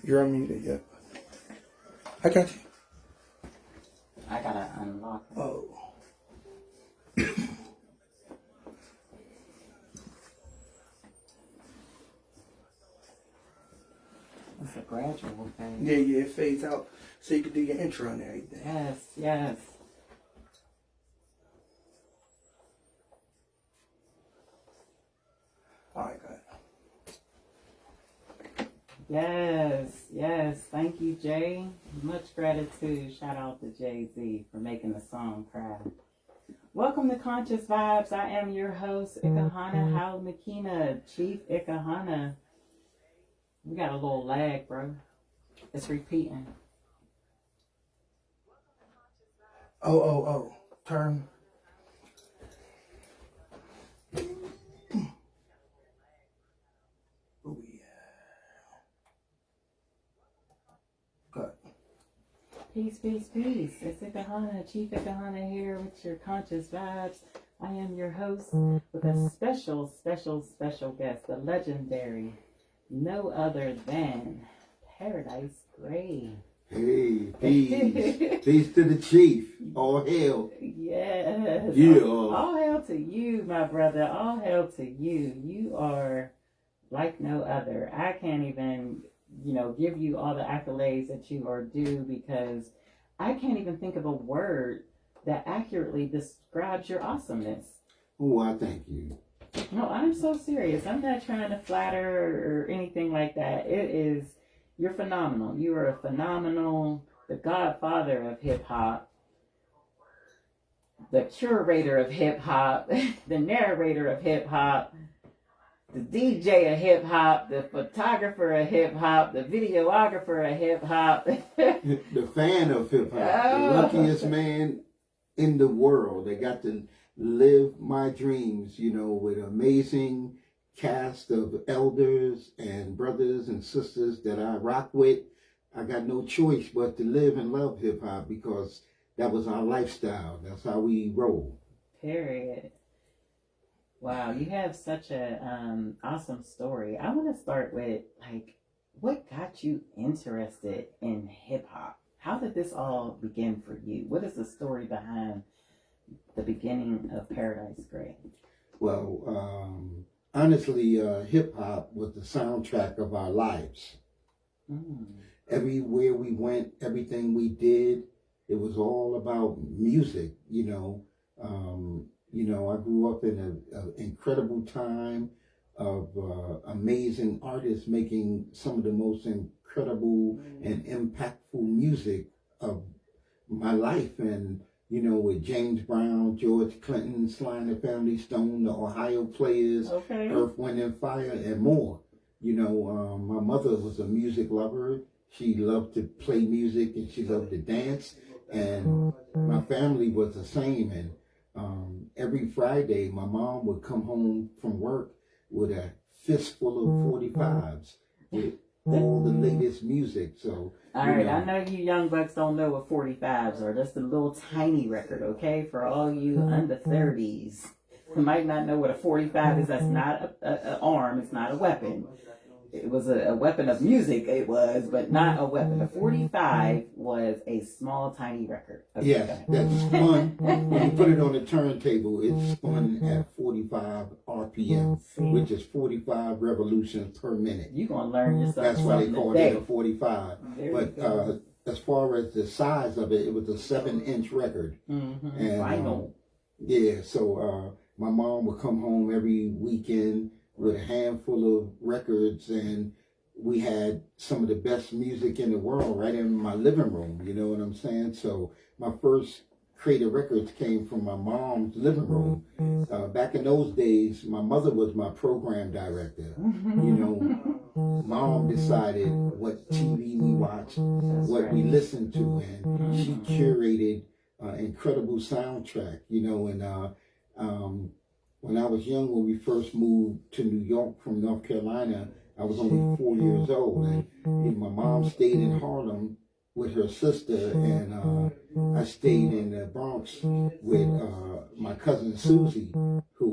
You're unmuted, yep. I got you. I gotta unlock it. Oh. It's a gradual thing. Yeah, it fades out so you can do your intro and everything. Yes. Alright, got it. Yes. Thank you, Jay. Much gratitude. Shout out to Jay-Z for making the song cry. Welcome to Conscious Vibes. I am your host, Ikhana Hal Makina, Chief Ikhana. We got a little lag, bro. It's repeating. Oh. Turn. Oh, yeah. Good. Peace. It's Ikhana, Chief Ikhana here with your Conscious Vibes. I am your host with a special guest, the legendary, no other than Paradise Gray. Hey, peace. Peace to the chief. All hail. Yes. Yeah. All hail to you, my brother. All hail to you. You are like no other. I can't even, give you all the accolades that you are due because I can't even think of a word that accurately describes your awesomeness. Oh, I thank you. No, I'm so serious. I'm not trying to flatter or anything like that. You're phenomenal. You are a phenomenal, the godfather of hip hop, the curator of hip hop, the narrator of hip hop, the DJ of hip hop, the photographer of hip hop, the videographer of hip hop. The fan of hip hop. Oh. The luckiest man in the world. They got to live my dreams, with an amazing cast of elders and brothers and sisters that I rock with. I got no choice but to live and love hip hop because that was our lifestyle. That's how we roll. Period. Wow, you have such a awesome story. I want to start with what got you interested in hip hop? How did this all begin for you? What is the story behind the beginning of Paradise Gray? Well, honestly, hip hop was the soundtrack of our lives. Everywhere we went, everything we did, it was all about music. I grew up in an incredible time of amazing artists making some of the most incredible and impactful music of my life. And, with James Brown, George Clinton, Sly and the Family Stone, the Ohio Players, Earth, Wind and Fire, and more. My mother was a music lover. She loved to play music and she loved to dance. And my family was the same. And every Friday, my mom would come home from work with a fistful of 45s with all the latest music. So, all right, I know you young bucks don't know what 45s are. That's the little tiny record, okay? For all you under 30s who might not know what a 45 is, that's not an arm. It's not a weapon. It was a weapon of music, it was, but not a weapon. A 45 was a small, tiny record. Yes, that spun. When you put it on the turntable, it spun at 45 RPM, which is 45 revolutions per minute. You're going to learn yourself. That's why they call it a 45. There But as far as the size of it was a 7-inch record. And vinyl. So my mom would come home every weekend with a handful of records, and we had some of the best music in the world right in my living room, you know what I'm saying? So my first creative records came from my mom's living room. Back in those days, my mother was my program director. Mom decided what TV we watched, what we listened to, and she curated an incredible soundtrack, and when I was young, when we first moved to New York from North Carolina, I was only 4 years old. And my mom stayed in Harlem with her sister, and I stayed in the Bronx with my cousin Susie, who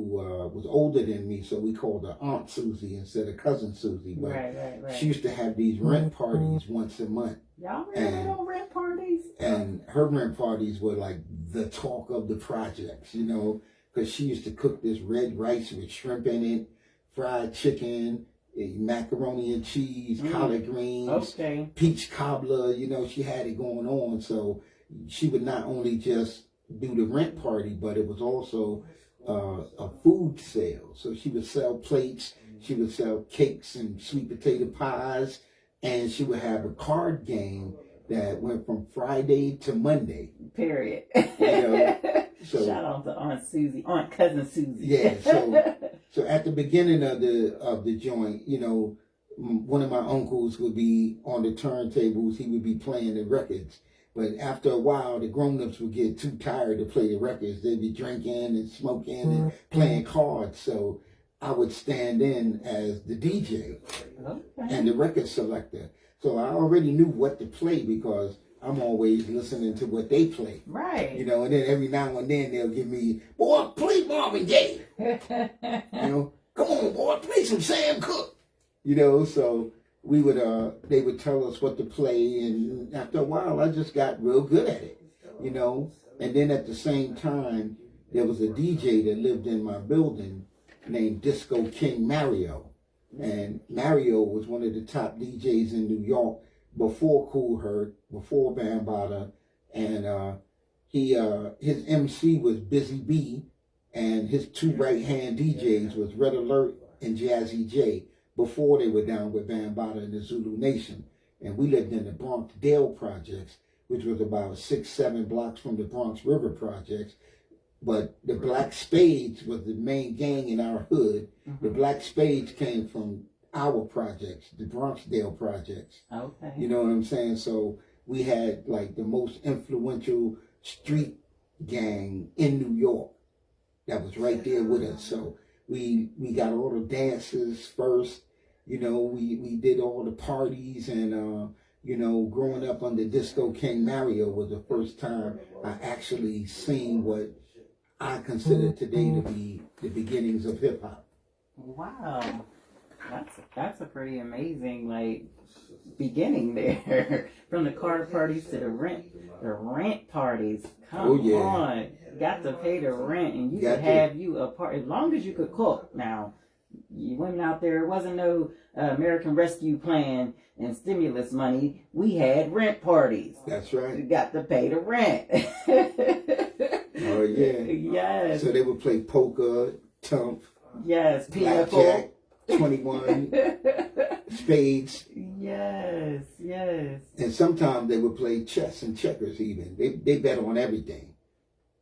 was older than me, so we called her Aunt Susie instead of Cousin Susie. But Right. she used to have these rent parties once a month. Y'all remember those rent parties? And her rent parties were like the talk of the projects, you know, because she used to cook this red rice with shrimp in it, fried chicken, macaroni and cheese, collard greens, peach cobbler, you know, she had it going on. So she would not only just do the rent party, but it was also a food sale. So she would sell plates, she would sell cakes and sweet potato pies, and she would have a card game that went from Friday to Monday. Period. You know, so, shout out to Aunt Cousin Susie. Yeah. So at the beginning of the joint, you know, one of my uncles would be on the turntables. He would be playing the records. But after a while, the grown-ups would get too tired to play the records. They'd be drinking and smoking and playing cards. So I would stand in as the DJ and the record selector. So I already knew what to play because I'm always listening to what they play. Right. You know, and then every now and then they'll give me, boy, play Marvin Gaye. You know, come on, boy, play some Sam Cooke. You know, so we would, they would tell us what to play, and after a while, I just got real good at it. You know, and then at the same time, there was a DJ that lived in my building named Disco King Mario, and Mario was one of the top DJs in New York before Kool Herc, before Bambaataa, and his MC was Busy B, and his two right-hand DJs was Red Alert and Jazzy J, before they were down with Bambaataa and the Zulu Nation. And we lived in the Bronx Dale Projects, which was about 6-7 blocks from the Bronx River Projects. But the Black Spades was the main gang in our hood. The Black Spades came from our projects, the Bronxdale projects. Okay. You know what I'm saying? So we had like the most influential street gang in New York that was right there with us. So we got all the dances first. You know, we did all the parties, and you know, growing up under Disco King Mario was the first time I actually seen what I consider today to be the beginnings of hip hop. Wow. That's a pretty amazing beginning there. From the card parties to the rent parties. Come on. Got to pay the rent, and you could have you a part as long as you could cook. Now, you went out there, it wasn't no American Rescue Plan and stimulus money. We had rent parties. That's right. You got to pay the rent. Oh yeah. Yes. So they would play poker, tump, yes, blackjack, 21, spades. Yes. And sometimes they would play chess and checkers even. They bet on everything.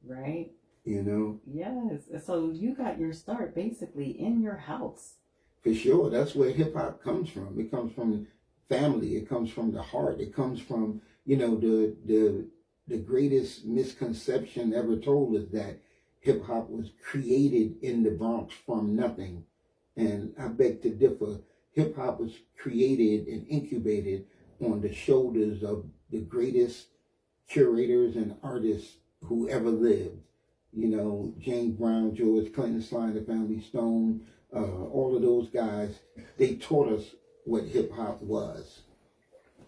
Right. You know? Yes. So you got your start basically in your house. For sure. That's where hip hop comes from. It comes from family. It comes from the heart. It comes from, you know, the greatest misconception ever told is that hip hop was created in the Bronx from nothing. And I beg to differ. Hip hop was created and incubated on the shoulders of the greatest curators and artists who ever lived. You know, James Brown, George Clinton, Sly and the Family Stone, all of those guys, they taught us what hip hop was.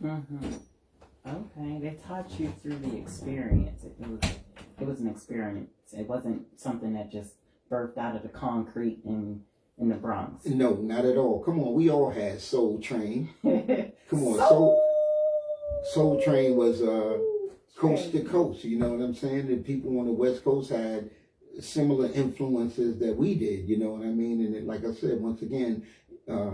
Okay, they taught you through the experience. It was an experience. It wasn't something that just birthed out of the concrete in the Bronx. No, not at all. Come on, we all had Soul Train. Come on, Soul Train was coast to coast. You know what I'm saying? The people on the West Coast had similar influences that we did. You know what I mean? And like I said, once again,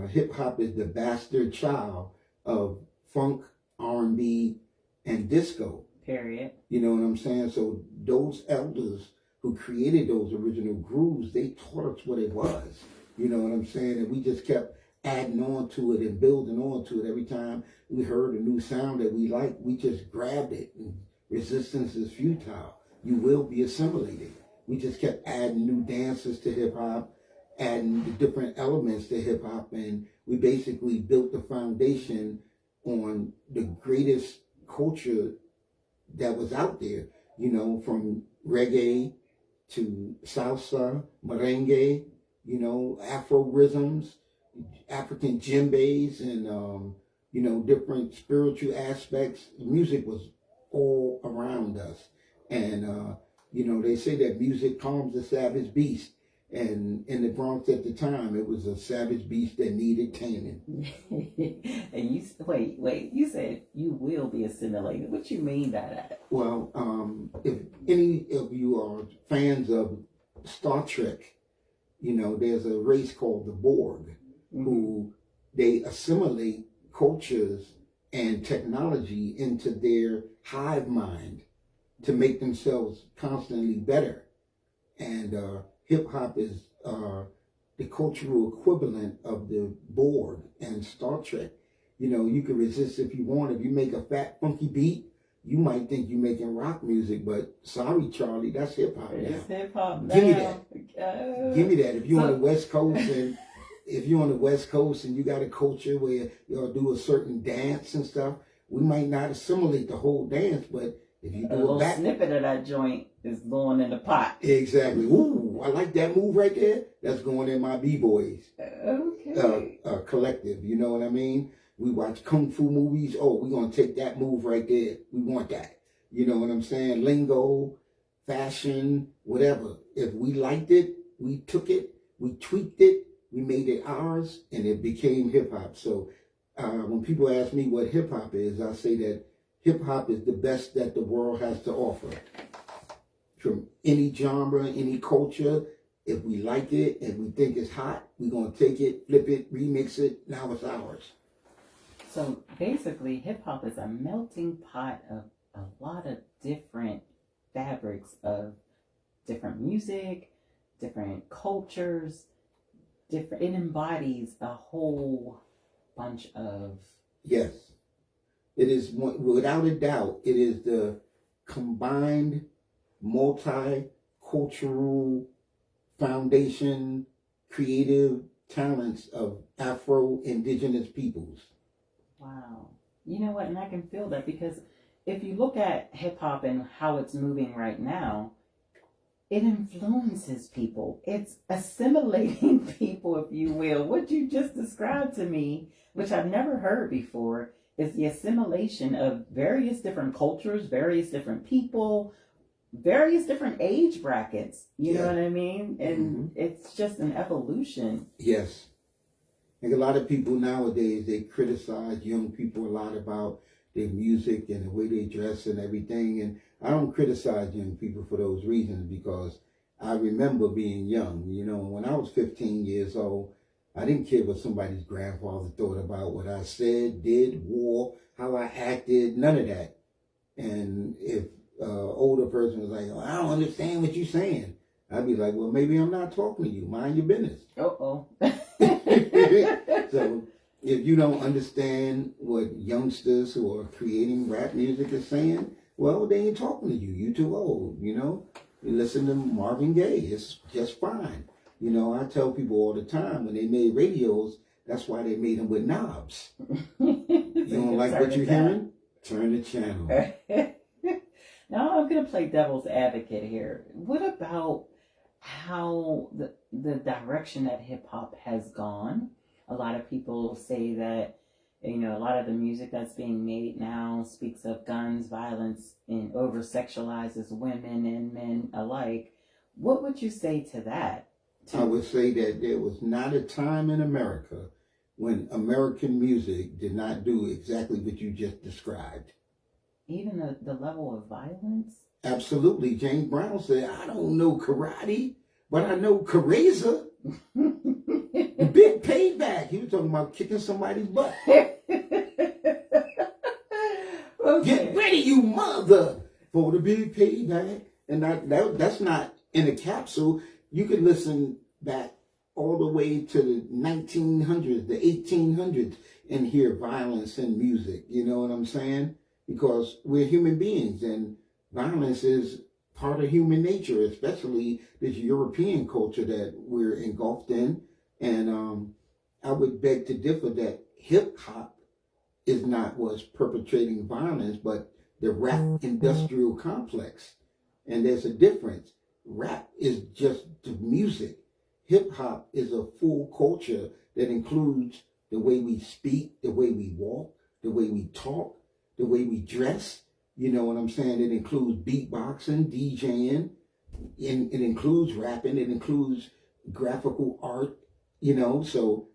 hip hop is the bastard child of funk, R&B, and disco. Period. You know what I'm saying? So those elders who created those original grooves, they taught us what it was. You know what I'm saying? And we just kept adding on to it and building on to it. Every time we heard a new sound that we liked, we just grabbed it. And resistance is futile. You will be assimilated. We just kept adding new dances to hip hop, adding the different elements to hip hop, and we basically built the foundation on the greatest culture that was out there, you know, from reggae to salsa, merengue, you know, Afro rhythms, African djembes, and, you know, different spiritual aspects. Music was all around us. And, you know, they say that music calms the savage beast. And in the Bronx at the time, it was a savage beast that needed taming. And you wait. You said you will be assimilated. What you mean by that? Well, if any of you are fans of Star Trek, you know, there's a race called the Borg, who they assimilate cultures and technology into their hive mind to make themselves constantly better. And hip hop is the cultural equivalent of the Borg and Star Trek. You know, you can resist if you want. If you make a fat, funky beat, you might think you're making rock music, but sorry, Charlie, that's hip hop now. It's hip hop now. Give me that. Give me that. If you're on the West Coast and you got a culture where y'all do a certain dance and stuff, we might not assimilate the whole dance, but if you do a little snippet of that joint is going in the pot. Exactly. Ooh, I like that move right there. That's going in my B-Boys collective. You know what I mean? We watch Kung Fu movies. Oh, we're going to take that move right there. We want that. You know what I'm saying? Lingo, fashion, whatever. If we liked it, we took it, we tweaked it, we made it ours, and it became hip-hop. So when people ask me what hip-hop is, I say that hip-hop is the best that the world has to offer. From any genre, any culture, if we like it and we think it's hot, we're going to take it, flip it, remix it, now it's ours. So basically, hip-hop is a melting pot of a lot of different fabrics of different music, different cultures, it embodies a whole bunch of... Yes. It is, without a doubt, it is the combined multicultural foundation, creative talents of Afro-Indigenous peoples. Wow. You know what? And I can feel that, because if you look at hip-hop and how it's moving right now, it influences people. It's assimilating people, if you will. What you just described to me, which I've never heard before, is the assimilation of various different cultures, various different people, various different age brackets. You know what I mean? And it's just an evolution. Yes. Like a lot of people nowadays, they criticize young people a lot about their music and the way they dress and everything. And I don't criticize young people for those reasons, because I remember being young. You know, when I was 15 years old, I didn't care what somebody's grandfather thought about what I said, did, wore, how I acted, none of that. And if an older person was like, oh, I don't understand what you're saying, I'd be like, well, maybe I'm not talking to you. Mind your business. Uh-oh. So if you don't understand what youngsters who are creating rap music are saying, well, they ain't talking to you. You too old, you know. You listen to Marvin Gaye. It's just fine. You know, I tell people all the time, when they made radios, that's why they made them with knobs. You don't like what you're hearing? Turn the channel. Now I'm going to play devil's advocate here. What about how the direction that hip hop has gone? A lot of people say that, you know, a lot of the music that's being made now speaks of guns, violence, and over-sexualizes women and men alike. What would you say to that? I would say that there was not a time in America when American music did not do exactly what you just described. Even the level of violence? Absolutely. James Brown said, I don't know karate, but I know Kareza. Big payback. He was talking about kicking somebody's butt. Okay. Get ready, you mother, for the big payback. And that's not in a capsule. You could listen back all the way to the 1900s, the 1800s, and hear violence in music. You know what I'm saying? Because we're human beings, and violence is part of human nature, especially this European culture that we're engulfed in. And I would beg to differ that hip-hop is not what's perpetrating violence, but the rap industrial complex. And there's a difference. Rap is just the music. Hip hop is a full culture that includes the way we speak, the way we walk, the way we talk, the way we dress. You know what I'm saying? It includes beatboxing, DJing, it includes rapping, it includes graphical art, you know. So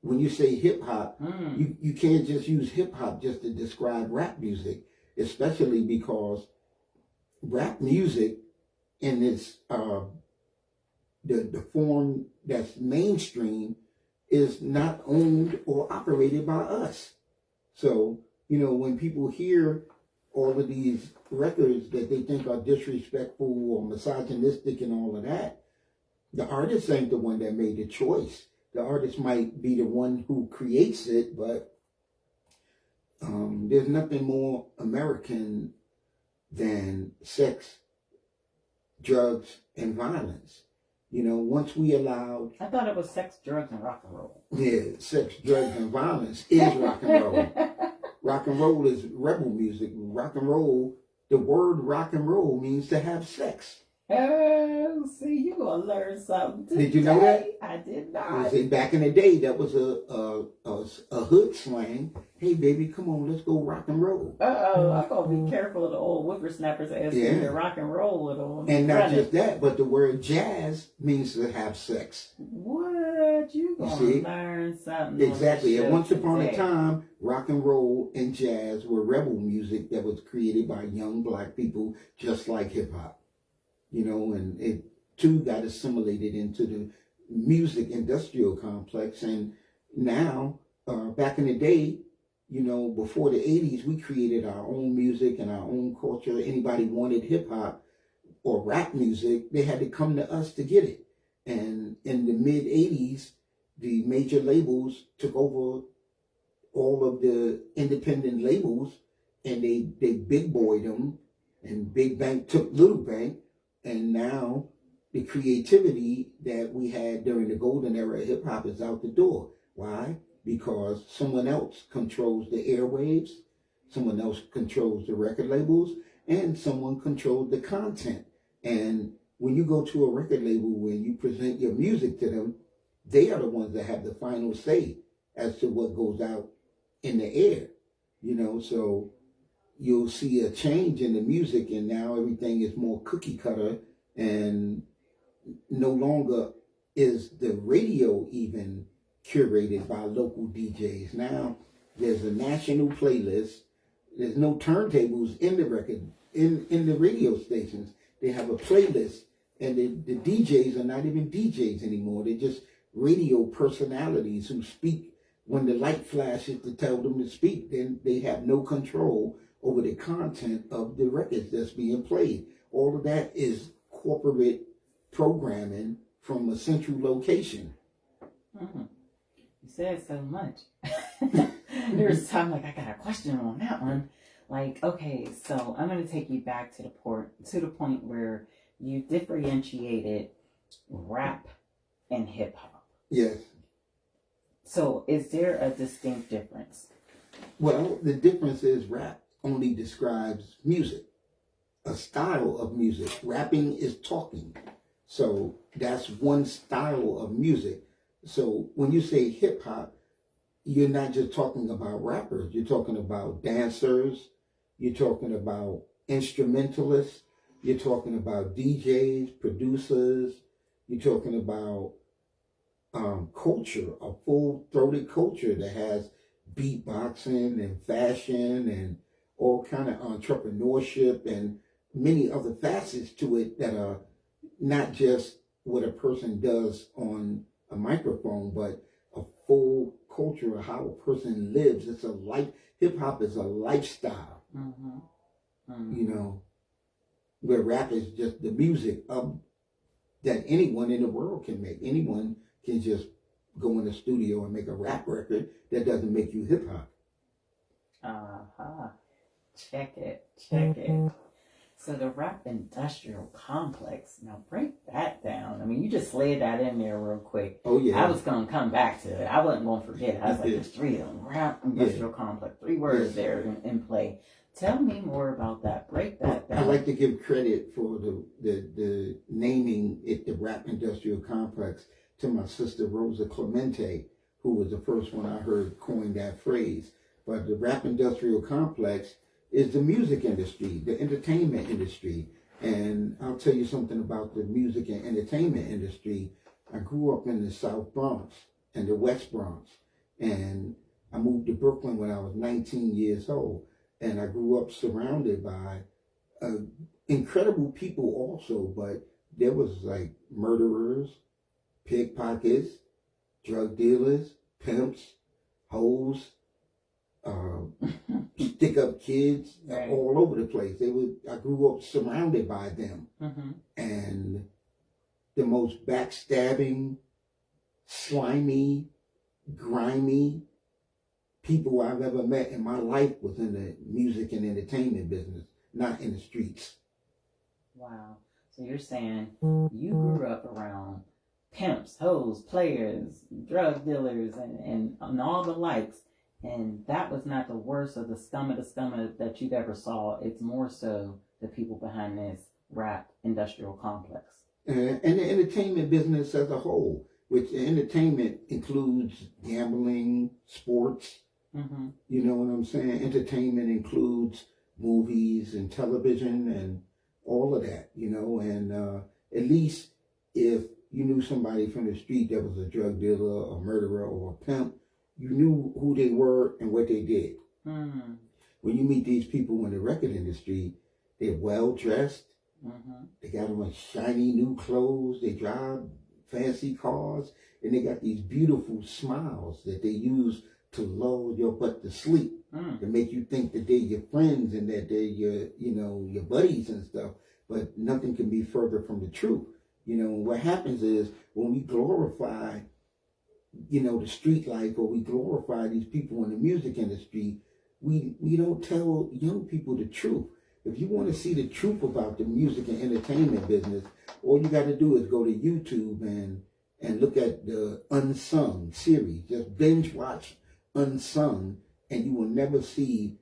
when you say hip hop, you can't just use hip hop just to describe rap music, especially because rap music in its the form that's mainstream is not owned or operated by us. So, you know, when people hear all of these records that they think are disrespectful or misogynistic and all of that, the artist ain't the one that made the choice. The artist might be the one who creates it, but there's nothing more American than sex, drugs, and violence. You know, once we allowed... I thought it was sex, drugs, and rock and roll. Yeah, sex, drugs, and violence is rock and roll. Rock and roll is rebel music. Rock and roll, the word rock and roll means to have sex. Oh, see, you gonna learn something today. Did you know that? I did not. Back in the day, that was a hood slang. Hey, baby, come on, let's go rock and roll. I'm gonna be careful of the old whippersnappers asking to rock and roll with them. And not just that, but the word jazz means to have sex. What? You gonna learn something? Exactly. And once upon a time, rock and roll and jazz were rebel music that was created by young black people, just like hip hop. You know, and it too got assimilated into the music industrial complex. And now, back in the day, you know, before the 80s, we created our own music and our own culture. Anybody wanted hip hop or rap music, they had to come to us to get it. And in the mid 80s, the major labels took over all of the independent labels, and they big boyed them, and Big Bank took Little Bank. And now the creativity that we had during the golden era of hip hop is out the door. Why? Because someone else controls the airwaves, someone else controls the record labels, and someone controls the content. And when you go to a record label and you present your music to them, they are the ones that have the final say as to what goes out in the air. You know, so you'll see a change in the music, and now everything is more cookie cutter, and no longer is the radio even curated by local DJs. Now there's a national playlist. There's no turntables in the record, in the radio stations. They have a playlist, and the DJs are not even DJs anymore. They're just radio personalities who speak when the light flashes to tell them to speak. Then they have no control over the content of the records that's being played. All of that is corporate programming from a central location. You said so much. There's time like I got a question on that one. Like, okay, so I'm going to take you back to the point where you differentiated rap and hip hop. Yes. So is there a distinct difference? Well, the difference is rap only describes music, a style of music. Rapping is talking. So that's one style of music. So when you say hip hop, you're not just talking about rappers. You're talking about dancers. You're talking about instrumentalists. You're talking about DJs, producers. You're talking about culture, a full-throated culture that has beatboxing and fashion and all kind of entrepreneurship and many other facets to it that are not just what a person does on a microphone, but a full culture of how a person lives. It's a life. Hip hop is a lifestyle, you know, where rap is just the music of that anyone in the world can make. Anyone can just go in the studio and make a rap record. That doesn't make you hip hop. Check it. So the rap industrial complex, now break that down. I mean, you just slid that in there real quick. Oh yeah. I was going to come back to it. I wasn't going to forget it. I was like, there's three of them. Rap industrial complex. 3 words there in play. Tell me more about that. Break that down. I like to give credit for the naming it the rap industrial complex to my sister Rosa Clemente, who was the first one I heard coin that phrase. But the rap industrial complex is the music industry, the entertainment industry. And I'll tell you something about the music and entertainment industry. I grew up in the South Bronx and the West Bronx. And I moved to Brooklyn when I was 19 years old. And I grew up surrounded by incredible people also, but there was like murderers, pickpockets, drug dealers, pimps, hoes, stick-up kids, right. All over the place. I grew up surrounded by them. Mm-hmm. And the most backstabbing, slimy, grimy people I've ever met in my life was in the music and entertainment business, not in the streets. Wow. So you're saying you grew up around pimps, hoes, players, drug dealers, and all the likes, and that was not the worst of the scum of that you've ever saw. It's more so the people behind this rap industrial complex. And the entertainment business as a whole, which entertainment includes gambling, sports. Mm-hmm. You know what I'm saying? Entertainment includes movies and television and all of that, you know. And at least if you knew somebody from the street that was a drug dealer, a murderer, or a pimp, you knew who they were and what they did. Mm-hmm. When you meet these people in the record industry, they're well dressed. Mm-hmm. They got on shiny new clothes. They drive fancy cars, and they got these beautiful smiles that they use to lull your butt to sleep, to make you think that they're your friends and that they're your buddies and stuff. But nothing can be further from the truth. You know, what happens is when we glorify, the street life, or we glorify these people in the music industry, we don't tell young people the truth. If you want to see the truth about the music and entertainment business, all you got to do is go to YouTube and look at the Unsung series. Just binge watch Unsung, and you will never see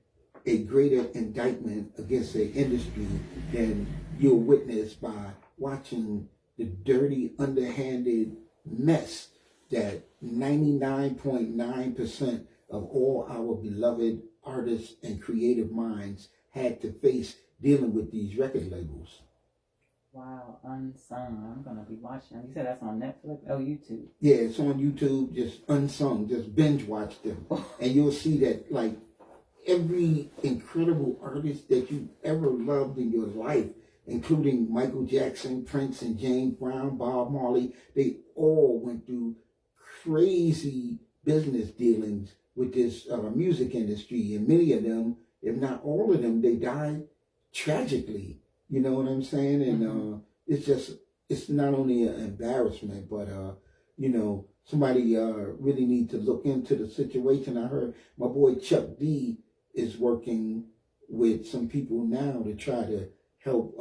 a greater indictment against the industry than you'll witness by watching the dirty, underhanded mess that 99.9% of all our beloved artists and creative minds had to face dealing with these record labels. Wow, Unsung. I'm going to be watching that. You said that's on Netflix? Oh, YouTube. Yeah, it's on YouTube, just Unsung. Just binge watch them. And you'll see that, like, every incredible artist that you ever loved in your life, including Michael Jackson, Prince, and James Brown, Bob Marley, they all went through crazy business dealings with this music industry. And many of them, if not all of them, they died tragically. You know what I'm saying? And it's not only an embarrassment, but, somebody really need to look into the situation. I heard my boy Chuck D is working with some people now to try to help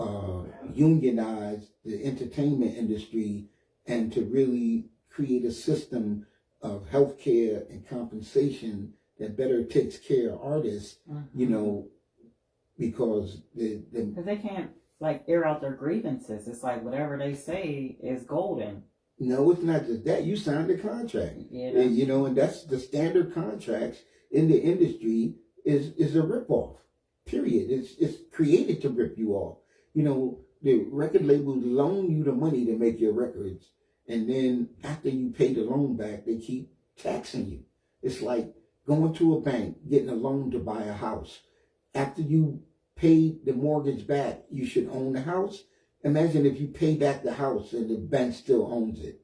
unionize the entertainment industry and to really create a system of healthcare and compensation that better takes care of artists, because they can't air out their grievances. It's like whatever they say is golden. No, it's not just that. You signed a contract, yeah, and that's the standard contracts in the industry is a ripoff. Period. It's created to rip you off. The record labels loan you the money to make your records, and then after you pay the loan back, they keep taxing you. It's like going to a bank, getting a loan to buy a house. After you pay the mortgage back, you should own the house. Imagine if you pay back the house and the bank still owns it.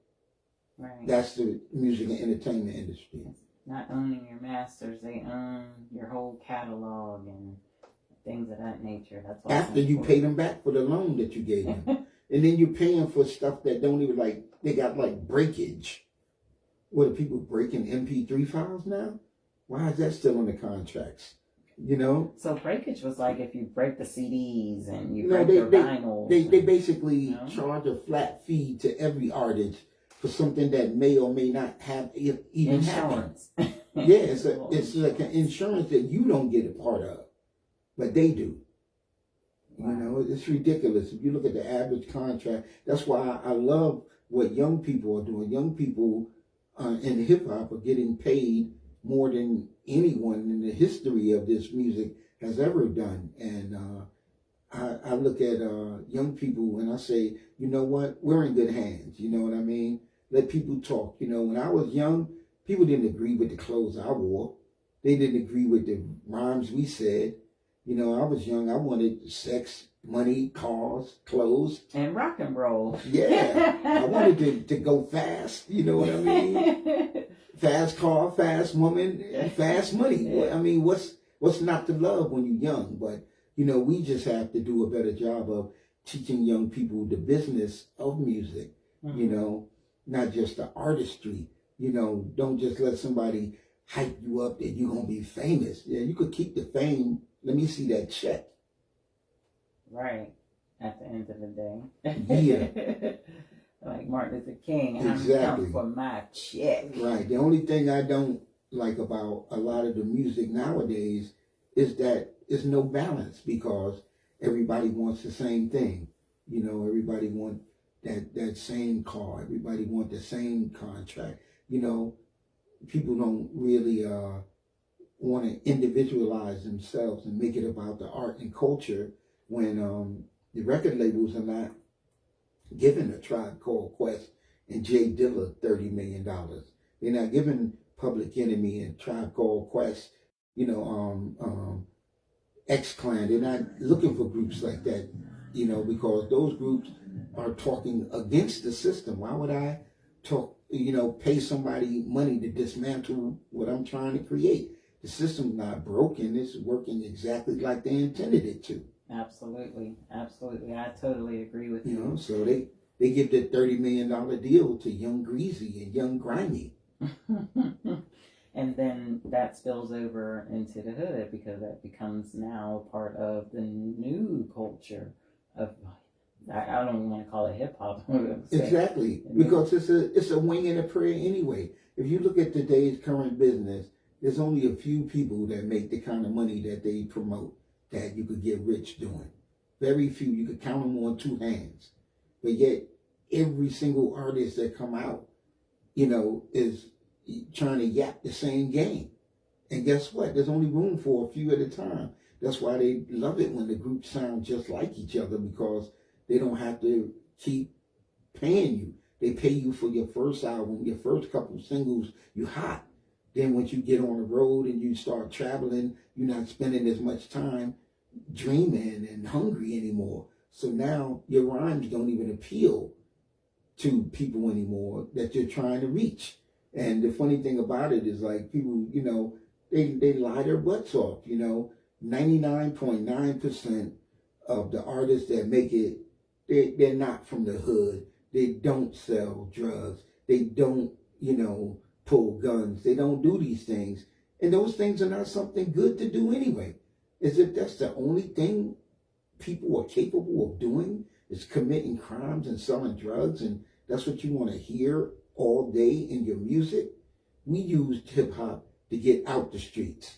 Right. That's the music and entertainment industry. Not owning your masters, they own your whole catalog and things of that nature. That's why after you pay them back for the loan that you gave them. And then you're paying for stuff that don't even they got breakage. What are people breaking MP3 files now? Why is that still on the contracts? You know, So breakage was like if you break the CDs and you no, break their vinyls. they basically No? charge a flat fee to every artist for something that may or may not have even happened. Insurance. Yeah, it's like an insurance that you don't get a part of, but they do. Wow. You know, it's ridiculous. If you look at the average contract, that's why I love what young people are doing. Young people in hip hop are getting paid more than anyone in the history of this music has ever done. And I look at young people and I say, you know what? We're in good hands. You know what I mean? Let people talk. You know, when I was young, people didn't agree with the clothes I wore. They didn't agree with the rhymes we said. You know, I was young. I wanted sex, money, cars, clothes. And rock and roll. Yeah. I wanted to go fast. You know what I mean? Fast car, fast woman, fast money. Yeah. I mean, what's not to love when you're young? But, you know, we just have to do a better job of teaching young people the business of music, Mm-hmm. you know, not just the artistry. You know, don't just let somebody hype you up that you're going to be famous. Yeah, you could keep the fame. Let me see that check. Right. At the end of the day. Yeah. Like Martin Luther King. Exactly. I'm come for my check. Right. The only thing I don't like about a lot of the music nowadays is that there's no balance because everybody wants the same thing. You know, everybody wants that same car. Everybody wants the same contract. You know, people don't really want to individualize themselves and make it about the art and culture when the record labels are not giving a Tribe Called Quest and Jay Dilla $30 million. They're not giving Public Enemy and Tribe Called Quest, you know, X-Clan. They're not looking for groups like that, you know, because those groups are talking against the system. Why would I pay somebody money to dismantle what I'm trying to create? The system's not broken. It's working exactly like they intended it to. Absolutely. Absolutely. I totally agree with you. You know, so they give that $30 million deal to Young Greasy and Young Grimy. And then that spills over into the hood because that becomes now part of the new culture of, I don't even want to call it hip hop. Exactly, because it's a wing and a prayer anyway. If you look at today's current business, there's only a few people that make the kind of money that they promote that you could get rich doing. Very few. You could count them on two hands. But yet, every single artist that come out, you know, is trying to yap the same game. And guess what? There's only room for a few at a time. That's why they love it when the groups sound just like each other, because they don't have to keep paying you. They pay you for your first album, your first couple singles, you hot. Then once you get on the road and you start traveling, you're not spending as much time dreaming and hungry anymore. So now your rhymes don't even appeal to people anymore that you're trying to reach. And the funny thing about it is, like, people, you know, they lie their butts off. You know, 99.9% of the artists that make it, they're not from the hood. They don't sell drugs. They don't, you know, pull guns. They don't do these things. And those things are not something good to do anyway. As if that's the only thing people are capable of doing, is committing crimes and selling drugs, and that's what you want to hear all day in your music. We used hip hop to get out the streets.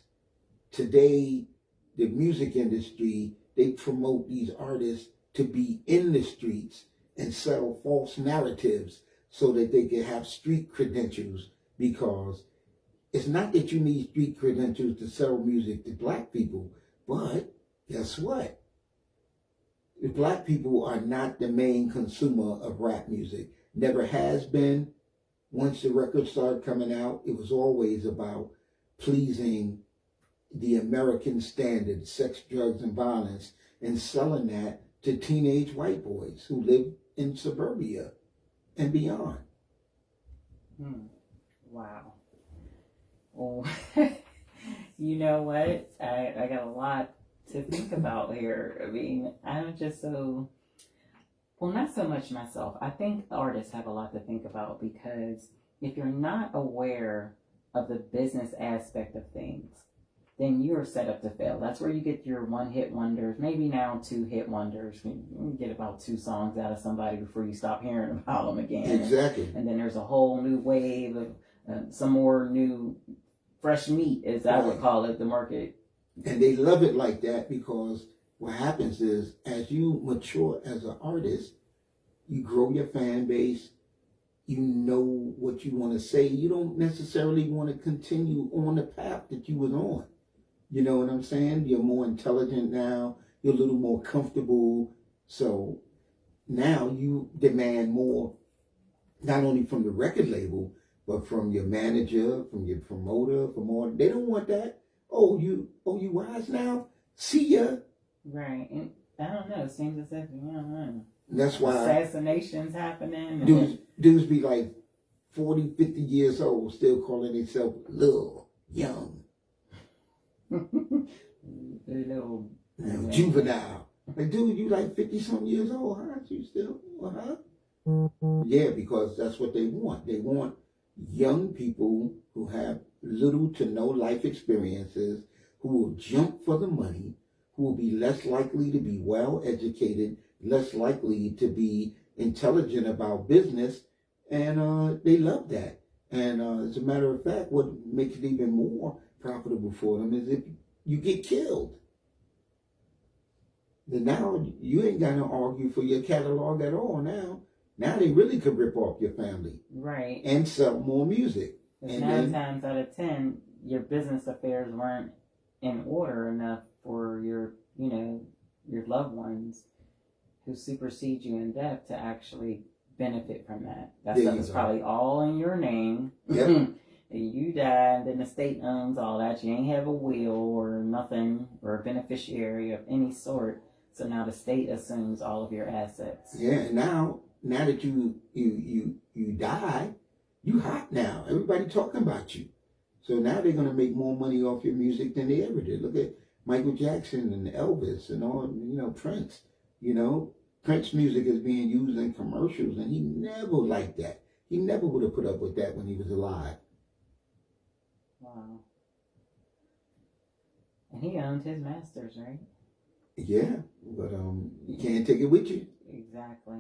Today, the music industry, they promote these artists to be in the streets and sell false narratives so that they can have street credentials, because it's not that you need street credentials to sell music to black people, but guess what? The black people are not the main consumer of rap music. Never has been. Once the records started coming out, it was always about pleasing the American standard, sex, drugs, and violence, and selling that to teenage white boys who live in suburbia and beyond. Wow. Well, you know what? I got a lot to think about here. I mean, I'm just so, well, not so much myself. I think artists have a lot to think about, because if you're not aware of the business aspect of things, then you're set up to fail. That's where you get your one-hit wonders, maybe now 2-hit wonders. You get about 2 songs out of somebody before you stop hearing about them again. Exactly. And then there's a whole new wave of some more new fresh meat, as I would call it, the market. And they love it like that because what happens is as you mature as an artist, you grow your fan base, you know what you want to say. You don't necessarily want to continue on the path that you was on. You know what I'm saying? You're more intelligent now. You're a little more comfortable. So now you demand more, not only from the record label, but from your manager, from your promoter, from all. They don't want that. Oh, you wise now? See ya. Right. And I don't know. It seems as if, you know, That's why assassinations happening. Dudes be like 40, 50 years old, still calling themselves little, young. Little Juvenile. Like, dude, you like 50-something years old, huh? You still, Yeah, because that's what they want. They want young people who have little to no life experiences, who will jump for the money, who will be less likely to be well educated, less likely to be intelligent about business, and they love that. And as a matter of fact, what makes it even more profitable for them is if you get killed. Then now you ain't got to argue for your catalog at all now. Now they really could rip off your family. Right. And sell more music. And 9 times out of 10, your business affairs weren't in order enough for your loved ones who supersede you in debt to actually benefit from that. That stuff is probably all in your name. Yep. You died, then the state owns all that. You ain't have a will or nothing or a beneficiary of any sort. So now the state assumes all of your assets. Yeah, and now that you die, you hot now. Everybody talking about you. So now they're gonna make more money off your music than they ever did. Look at Michael Jackson and Elvis and all, Prince. Prince music is being used in commercials, and he never liked that. He never would have put up with that when he was alive. Wow. And he owned his masters, right? Yeah, but you can't take it with you. Exactly.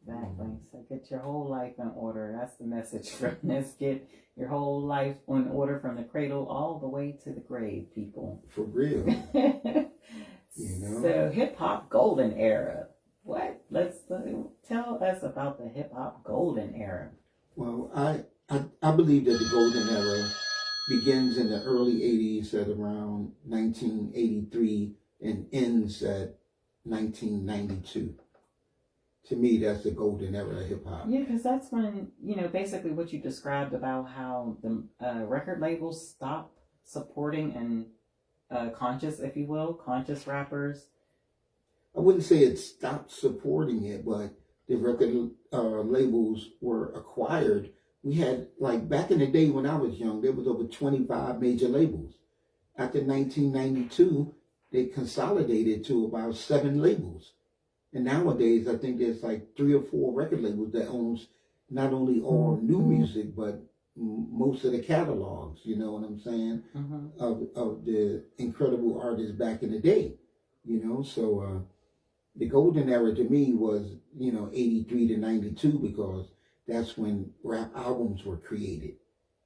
So get your whole life in order. That's the message from this. Get your whole life in order from the cradle all the way to the grave, people. For real. So hip hop golden era. What? Let's tell us about the hip hop golden era. Well, I believe that the golden era begins in the early 80s at around 1983 and ends at 1992. To me, that's the golden era of hip hop. Yeah, because that's when, basically what you described about how the record labels stopped supporting and conscious rappers. I wouldn't say it stopped supporting it, but the record labels were acquired. We had, like, back in the day when I was young, there was over 25 major labels. After 1992, they consolidated to about 7 labels. And nowadays, I think there's like 3 or 4 record labels that owns not only all new music, but most of the catalogs, you know what I'm saying, of the incredible artists back in the day, So the golden era to me was, 83 to 92, because that's when rap albums were created.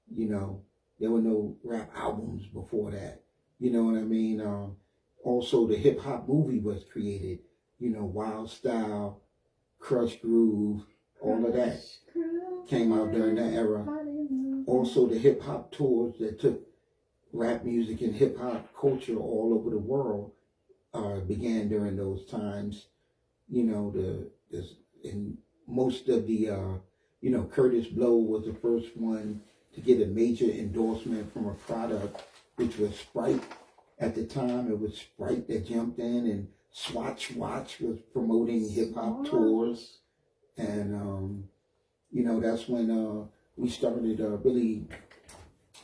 There were no rap albums before that. You know what I mean? Also, the hip hop movie was created. Wild Style, Crush Groove, all of that came out during that era. Also, the hip hop tours that took rap music and hip hop culture all over the world began during those times. And most of the, Curtis Blow was the first one to get a major endorsement from a product, which was Sprite. At the time, it was Sprite that jumped in, and Swatch Watch was promoting hip-hop tours. And, that's when we started really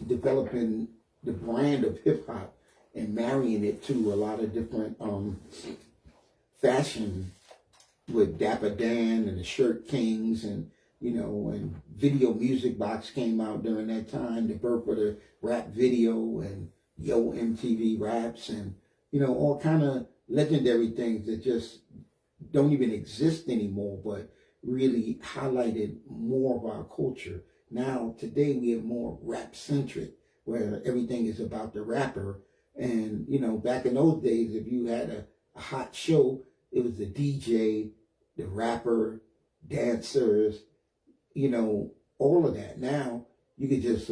developing the brand of hip-hop and marrying it to a lot of different fashion with Dapper Dan and the Shirt Kings, and, when Video Music Box came out during that time, the birth of the rap video, and Yo MTV Raps and, all kind of legendary things that just don't even exist anymore, but really highlighted more of our culture. Now, today we are more rap centric, where everything is about the rapper. And, back in those days, if you had a hot show, it was the DJ, the rapper, dancers, all of that. Now, you could just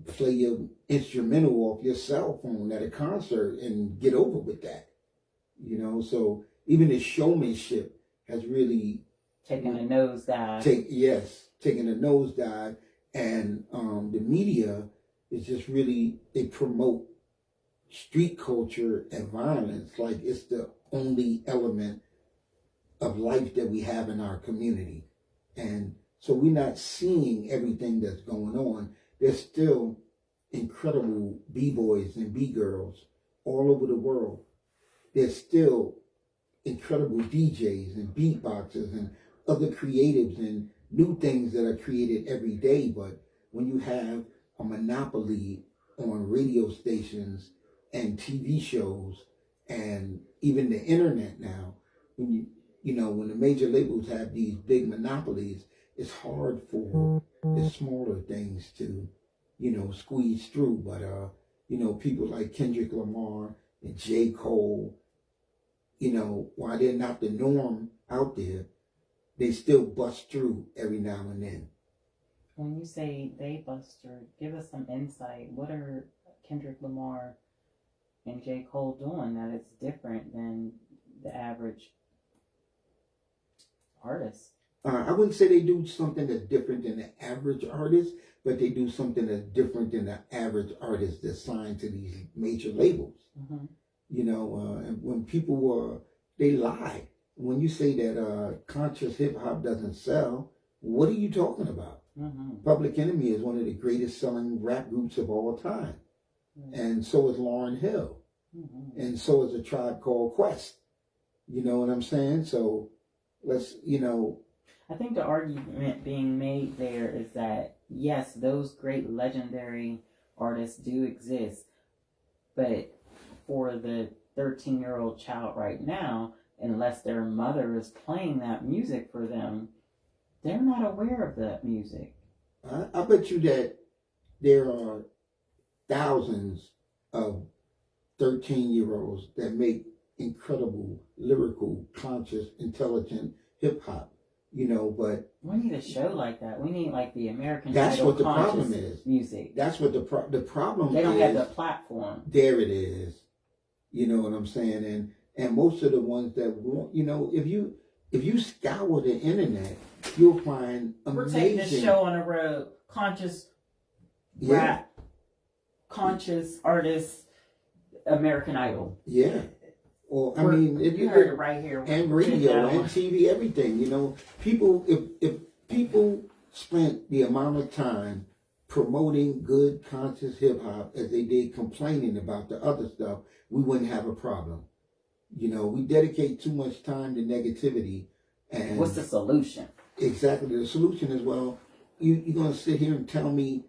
play your instrumental off your cell phone at a concert and get over with that. So even the showmanship has really taking a nosedive. Taking a nosedive. And the media is just really, they promote street culture and violence like it's the only element of life that we have in our community. And so we're not seeing everything that's going on. There's still incredible B-boys and B-girls all over the world. There's still incredible DJs and beatboxers and other creatives and new things that are created every day. But when you have a monopoly on radio stations and TV shows and even the internet now, when the major labels have these big monopolies, it's hard for the smaller things to, squeeze through. But, people like Kendrick Lamar and J. Cole, while they're not the norm out there, they still bust through every now and then. When you say they bust through, give us some insight. What are Kendrick Lamar and J. Cole doing that is different than the average artist? I wouldn't say they do something that's different than the average artist, but they do something that's different than the average artist that's signed to these major labels. Mm-hmm. And when people they lie. When you say that conscious hip hop doesn't sell, what are you talking about? Mm-hmm. Public Enemy is one of the greatest selling rap groups of all time. Mm-hmm. And so is Lauryn Hill. Mm-hmm. And so is A Tribe Called Quest. You know what I'm saying? So let's, I think the argument being made there is that, yes, those great legendary artists do exist, but for the 13-year-old child right now, unless their mother is playing that music for them, they're not aware of that music. I bet you that there are thousands of 13-year-olds that make incredible, lyrical, conscious, intelligent hip-hop, but... We need a show like that. We need, like, the American That's Idol what the conscious problem is. Music. That's what the problem is. They don't have the platform. There it is. You know what I'm saying? And most of the ones that want, if you scour the internet, you'll find amazing... We're taking this show on the road. Conscious rap, conscious artists, American Idol. Yeah. Or if you heard it right here, and radio and TV, everything. People. If people spent the amount of time promoting good conscious hip hop as they did complaining about the other stuff, we wouldn't have a problem. We dedicate too much time to negativity. And what's the solution? Exactly. The solution is, well, you're going to sit here and tell me,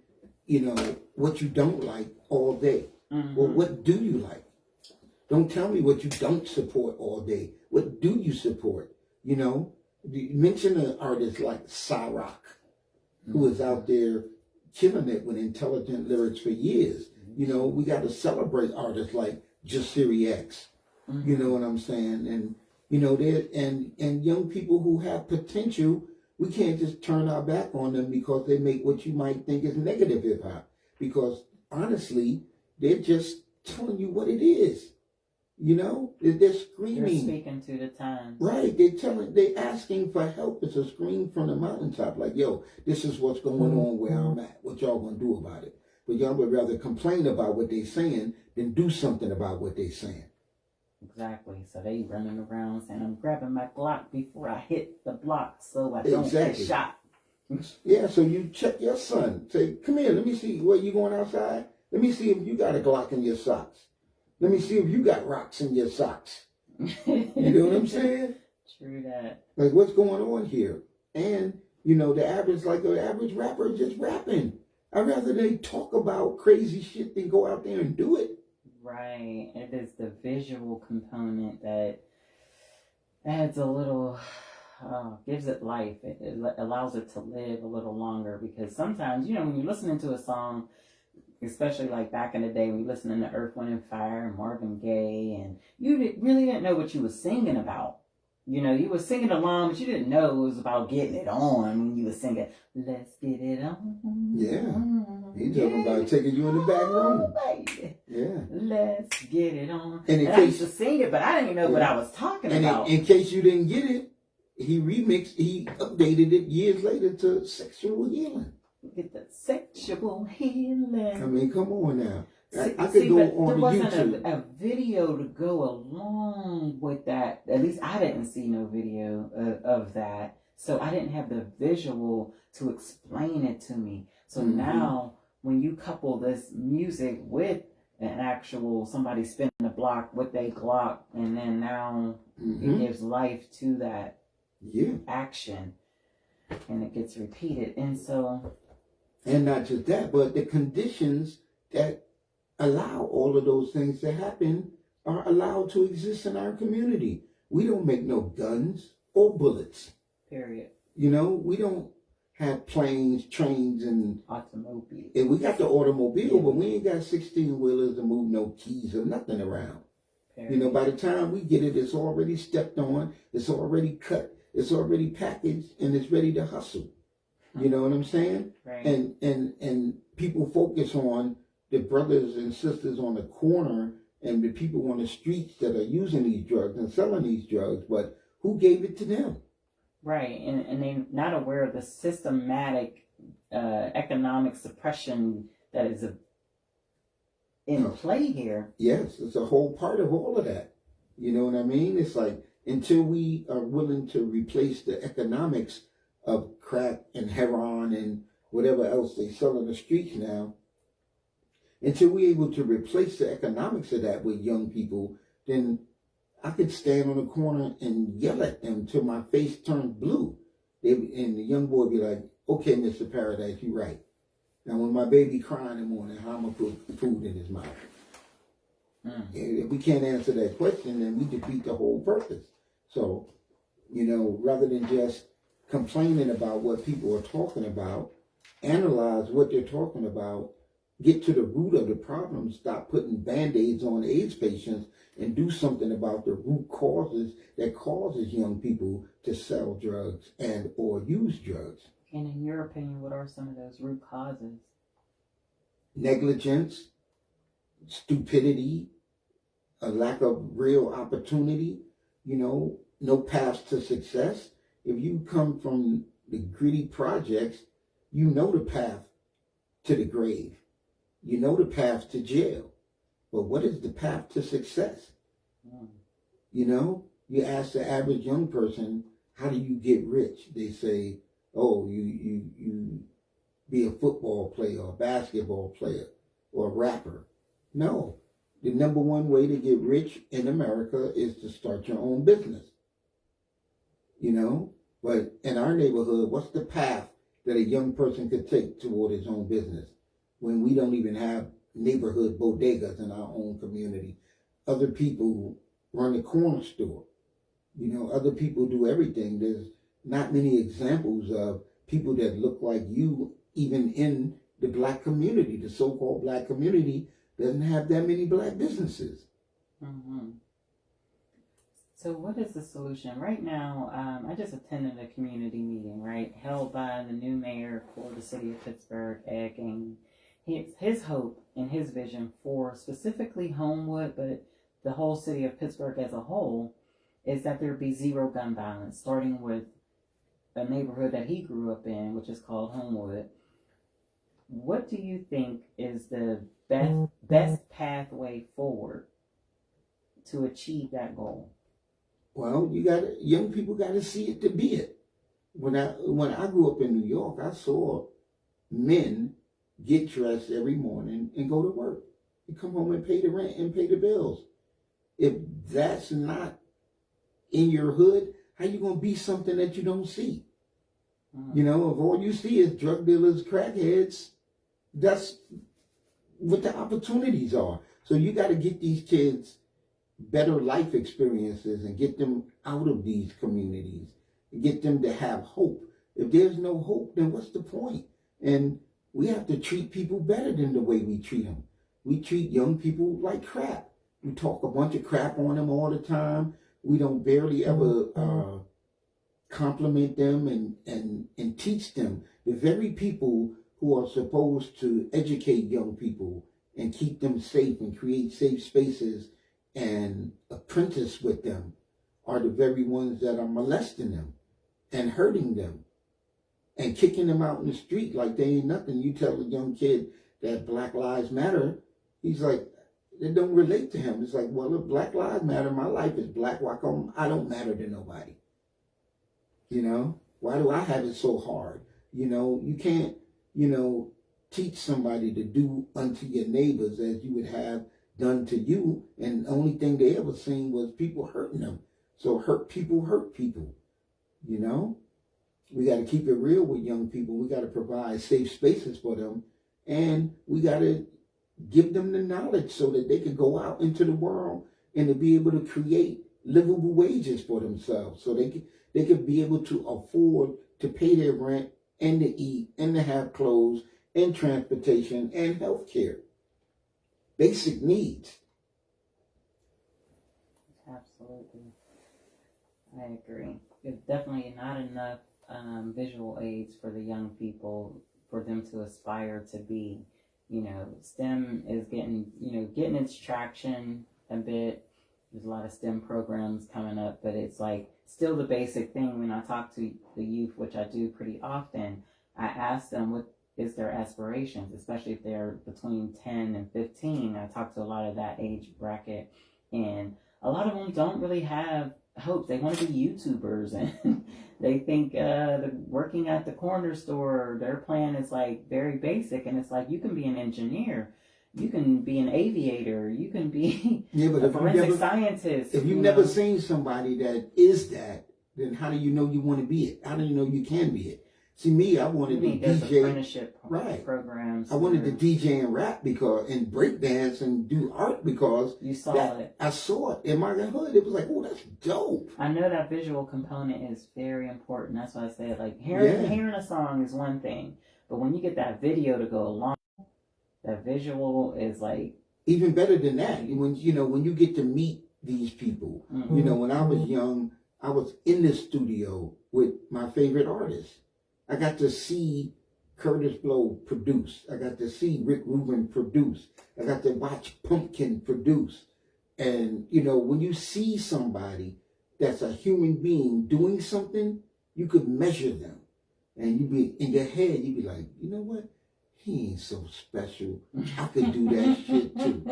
what you don't like all day. Mm-hmm. Well, what do you like? Don't tell me what you don't support all day. What do you support? You mention an artist like Cyrock, who is out there killing it with intelligent lyrics for years. We got to celebrate artists like Jasiri X. You know what I'm saying? And, and young people who have potential, we can't just turn our back on them because they make what you might think is negative hip hop. Because honestly, they're just telling you what it is. They're screaming. They're speaking to the times. Right. They're asking for help. It's a scream from the mountaintop. Like, yo, this is what's going on where I'm at. What y'all gonna do about it? But y'all would rather complain about what they're saying than do something about what they're saying. Exactly. So they running around saying, I'm grabbing my Glock before I hit the block so I don't get shot. Yeah, so you check your son. Say, come here, let me see. What, you going outside? Let me see if you got a Glock in your socks. Let me see if you got rocks in your socks. You know what I'm saying? True that. Like, what's going on here? And, the average rapper is just rapping. I'd rather they talk about crazy shit than go out there and do it. Right. It is the visual component that adds a little, gives it life. It allows it to live a little longer, because sometimes, when you're listening to a song, especially like back in the day when you're listening to Earth, Wind, and Fire and Marvin Gaye, and you really didn't know what you were singing about. You were singing along, but you didn't know it was about getting it on when you were singing, let's get it on. Yeah. He's talking about taking you in the back room. Baby. Yeah. Let's get it on. And I used to sing it, but I didn't even know what I was talking about. In case you didn't get it, he updated it years later to sexual healing. Get the sexual healing. I mean, come on now. I could See, go but on there wasn't YouTube. a video to go along with that. At least I didn't see no video of that. So I didn't have the visual to explain it to me. So now, when you couple this music with an actual somebody spinning the block with a Glock, and then now it gives life to that action, and it gets repeated. And not just that, but the conditions that allow all of those things to happen are allowed to exist in our community. We don't make no guns or bullets. Period. We don't have planes, trains, and automobiles. And we got the automobile, but we ain't got 16-wheelers to move no keys or nothing around. Period. By the time we get it, it's already stepped on, it's already cut, it's already packaged, and it's ready to hustle. You know what I'm saying? Right. And people focus on the brothers and sisters on the corner and the people on the streets that are using these drugs and selling these drugs, but who gave it to them? Right, and they're not aware of the systematic economic suppression that is in play here. Yes, it's a whole part of all of that. You know what I mean? It's like, until we are willing to replace the economics of crack and heroin and whatever else they sell in the streets now, until we're able to replace the economics of that with young people, then I could stand on the corner and yell at them till my face turned blue. And the young boy would be like, okay, Mr. Paradise, you're right. Now, when my baby crying in the morning, how am I put food in his mouth? If we can't answer that question, then we defeat the whole purpose. So, rather than just complaining about what people are talking about, analyze what they're talking about, get to the root of the problem, stop putting Band-Aids on AIDS patients, and do something about the root causes that causes young people to sell drugs and or use drugs. And in your opinion, what are some of those root causes? Negligence, stupidity, a lack of real opportunity, no path to success. If you come from the gritty projects, you know the path to the grave. You know the path to jail. But what is the path to success? You ask the average young person, how do you get rich? They say, oh, you be a football player or a basketball player or a rapper. No. The number one way to get rich in America is to start your own business. But in our neighborhood, what's the path that a young person could take toward his own business when we don't even have neighborhood bodegas in our own community? Other people run a corner store. Other people do everything. There's not many examples of people that look like you, even in the black community. The so-called black community doesn't have that many black businesses. So what is the solution? Right now, I just attended a community meeting, right, held by the new mayor for the city of Pittsburgh, egging his hope and his vision for specifically Homewood, but the whole city of Pittsburgh as a whole, is that there be zero gun violence, starting with a neighborhood that he grew up in, which is called Homewood. What do you think is the best pathway forward to achieve that goal? Well, young people got to see it to be it. When I grew up in New York, I saw men get dressed every morning and go to work and come home and pay the rent and pay the bills. If that's not in your hood, how you going to be something that you don't see? If all you see is drug dealers, crackheads, that's what the opportunities are. So you got to get these kids better life experiences and get them out of these communities, get them to have hope. If there's no hope, then what's the point? And we have to treat people better than the way we treat them. We treat young people like crap. We talk a bunch of crap on them all the time. We don't barely ever compliment them and teach them. The very people who are supposed to educate young people and keep them safe and create safe spaces and apprentice with them are the very ones that are molesting them and hurting them and kicking them out in the street like they ain't nothing. You tell a young kid that Black Lives Matter, he's like, it don't relate to him. It's like, well, if Black Lives Matter, my life is black, why come I don't matter to nobody? You know, why do I have it so hard? You know, you can't, teach somebody to do unto your neighbors as you would have done to you. And the only thing they ever seen was people hurting them. So hurt people, you know? We got to keep it real with young people. We got to provide safe spaces for them. And we got to give them the knowledge so that they can go out into the world and to be able to create livable wages for themselves. So they could be able to afford to pay their rent and to eat and to have clothes and transportation and health care. Basic needs. Absolutely. I agree. There's definitely not enough visual aids for the young people for them to aspire to be. STEM is getting its traction a bit. There's a lot of STEM programs coming up, but it's like still the basic thing. When I talk to the youth, which I do pretty often, I ask them what is their aspirations, especially if they're between 10 and 15. I talk to a lot of that age bracket, and a lot of them don't really have hopes. They want to be YouTubers, and they think working at the corner store, their plan is like very basic, and it's like, you can be an engineer, you can be an aviator, you can be a forensic scientist. If you've never seen somebody that is that, then how do you know you want to be it? How do you know you can be it? See, me, I wanted to DJ apprenticeship programs. I wanted to DJ and rap and break dance and do art because you saw it. I saw it in my hood. It was like, oh, that's dope. I know that visual component is very important. That's why I said, like, hearing a song is one thing, but when you get that video to go along, that visual is like even better than that. When you get to meet these people. Mm-hmm. When I was young, I was in the studio with my favorite artists. I got to see Curtis Blow produce. I got to see Rick Rubin produce. I got to watch Pumpkin produce. And, when you see somebody that's a human being doing something, you could measure them. And you'd be, in your head, you'd be like, you know what? He ain't so special. I could do that shit too.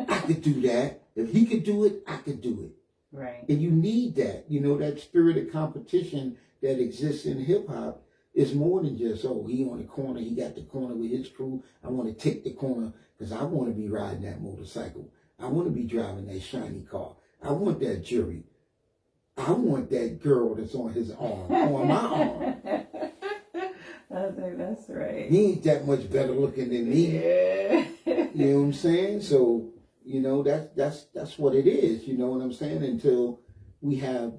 I could do that. If he could do it, I could do it. Right. And you need that. That spirit of competition that exists in hip hop. It's more than just, he on the corner, he got the corner with his crew. I want to take the corner because I want to be riding that motorcycle. I want to be driving that shiny car. I want that jewelry. I want that girl that's on his arm, on my arm. I think that's right. He ain't that much better looking than me. Yeah. You know what I'm saying? So, that's what it is. You know what I'm saying? Until we have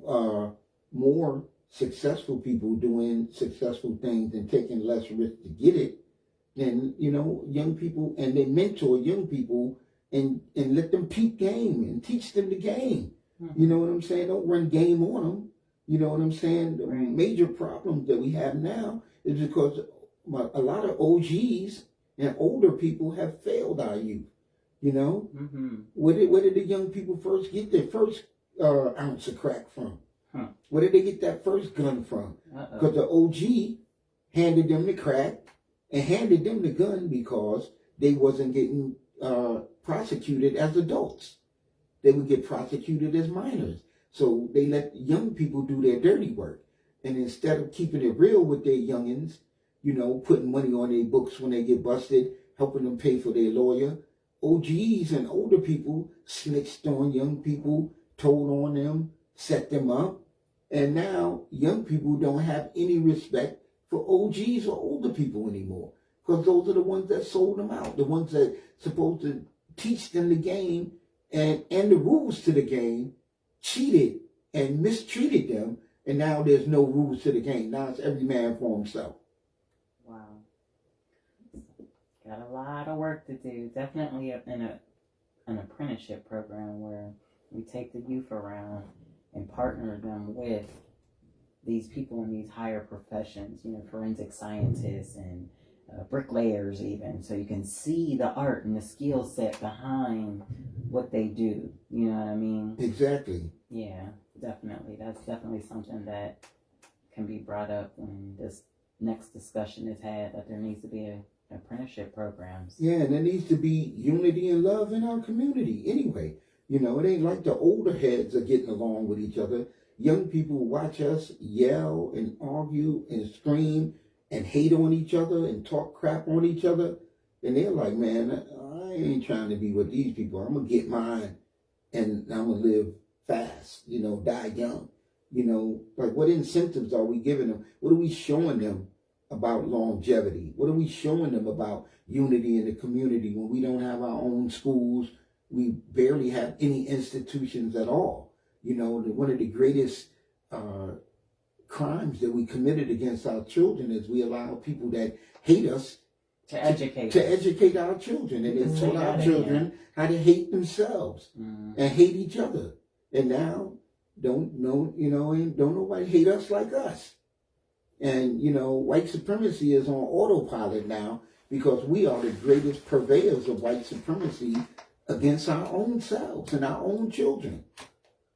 more successful people doing successful things and taking less risk to get it, then young people, and they mentor young people and let them peep game and teach them the game. Mm-hmm. You know what I'm saying? Don't run game on them. You know what I'm saying? The major problem that we have now is because a lot of OGs and older people have failed our youth. Mm-hmm. Where did the young people first get their first ounce of crack from? Where did they get that first gun from? Because the OG handed them the crack and handed them the gun because they wasn't getting prosecuted as adults. They would get prosecuted as minors. So they let young people do their dirty work. And instead of keeping it real with their youngins, putting money on their books when they get busted, helping them pay for their lawyer, OGs and older people snitched on young people, told on them, set them up. And now young people don't have any respect for OGs or older people anymore because those are the ones that sold them out, the ones that supposed to teach them the game and the rules to the game, cheated and mistreated them, and now there's no rules to the game. Now it's every man for himself. Wow. Got a lot of work to do. Definitely an apprenticeship program where we take the youth around and partner them with these people in these higher professions, forensic scientists and bricklayers even, so you can see the art and the skill set behind what they do. You know what I mean? Exactly. Yeah, definitely. That's definitely something that can be brought up when this next discussion is had, that there needs to be apprenticeship programs. Yeah, and there needs to be unity and love in our community anyway. It ain't like the older heads are getting along with each other. Young people watch us yell and argue and scream and hate on each other and talk crap on each other. And they're like, man, I ain't trying to be with these people. I'm going to get mine and I'm going to live fast, die young. Like what incentives are we giving them? What are we showing them about longevity? What are we showing them about unity in the community when we don't have our own schools? We barely have any institutions at all. One of the greatest crimes that we committed against our children is we allow people that hate us to educate our children, and they taught our children how to hate themselves and hate each other. And now don't nobody hate us like us. And white supremacy is on autopilot now because we are the greatest purveyors of white supremacy against our own selves and our own children.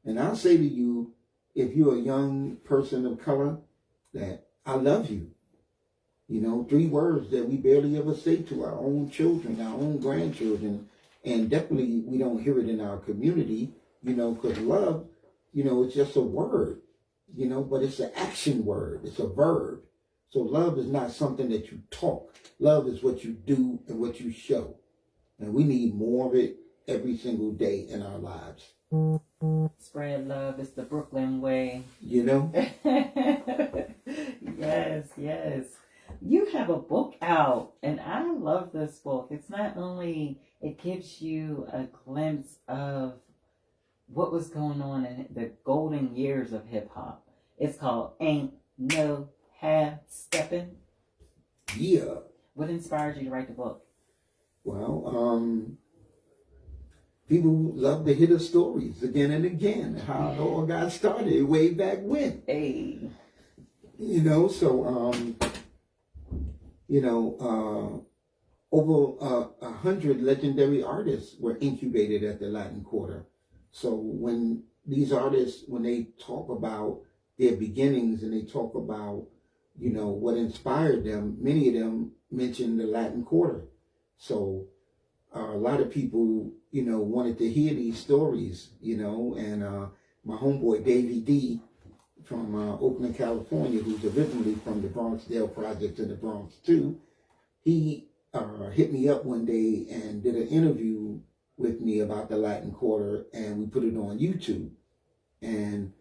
And I'll say to you, if you're a young person of color, that I love you. 3 words that we barely ever say to our own children, our own grandchildren, and definitely we don't hear it in our community, because love, it's just a word, but it's an action word. It's a verb. So love is not something that you talk. Love is what you do and what you show. And we need more of it every single day in our lives. Spread love. It's the Brooklyn way. Yes. You have a book out, and I love this book. It's not only, it gives you a glimpse of what was going on in the golden years of hip hop. It's called Ain't No Half Steppin'. Yeah. What inspired you to write the book? Well, people love to hear the stories again and again, how it all got started way back when. Hey. Over 100 legendary artists were incubated at the Latin Quarter. So when these artists, when they talk about their beginnings and they talk about, what inspired them, many of them mention the Latin Quarter. So a lot of people, wanted to hear these stories, and my homeboy Davey D from Oakland, California, who's originally from the Bronxdale Project in the Bronx too, he hit me up one day and did an interview with me about the Latin Quarter, and we put it on YouTube. And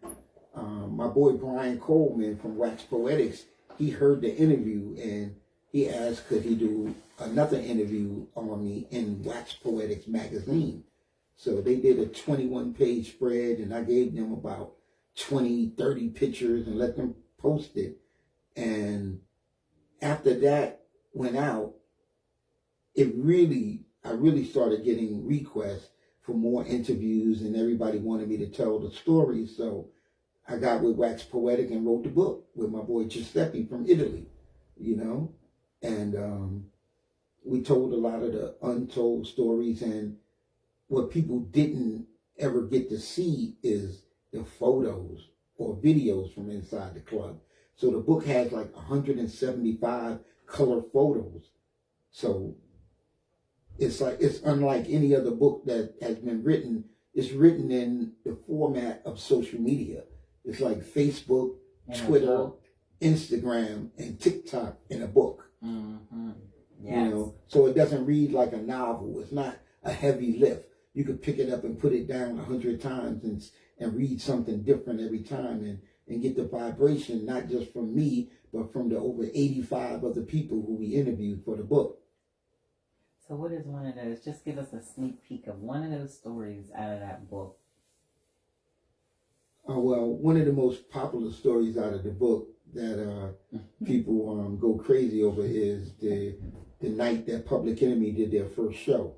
my boy Brian Coleman from Wax Poetics, he heard the interview and he asked could he do another interview on me in Wax Poetics magazine. So they did a 21-page spread, and I gave them about 20, 30 pictures and let them post it. And after that went out, I really started getting requests for more interviews, and everybody wanted me to tell the story. So I got with Wax Poetic and wrote the book with my boy Giuseppe from Italy, and we told a lot of the untold stories, and what people didn't ever get to see is the photos or videos from inside the club. So the book has like 175 color photos. So it's unlike any other book that has been written. It's written in the format of social media. It's like Facebook, Twitter, Instagram, and TikTok in a book. Mm-hmm. Yes. So it doesn't read like a novel. It's not a heavy lift. You could pick it up and put it down 100 times and read something different every time and get the vibration, not just from me, but from the over 85 other people who we interviewed for the book. So what is one of those? Just give us a sneak peek of one of those stories out of that book. Well, one of the most popular stories out of the book that people go crazy over is the night that Public Enemy did their first show,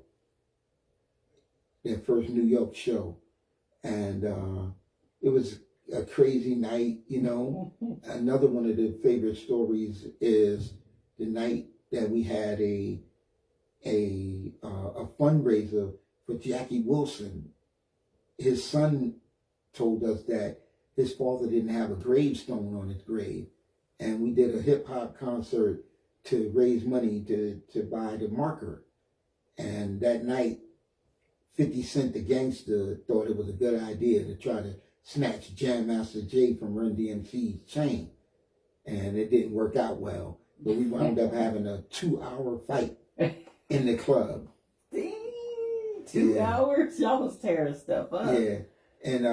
their first New York show. And it was a crazy night, you know. Another one of the favorite stories is the night that we had a fundraiser for Jackie Wilson. His son told us that his father didn't have a gravestone on his grave, and we did a hip hop concert to raise money to buy the marker. And that night, 50 Cent the Gangster thought it was a good idea to try to snatch Jam Master Jay from Run DMC's chain, and it didn't work out well. But we wound up having a 2-hour fight in the club. Dang, 2 hours? Y'all was tearing stuff up. Yeah. And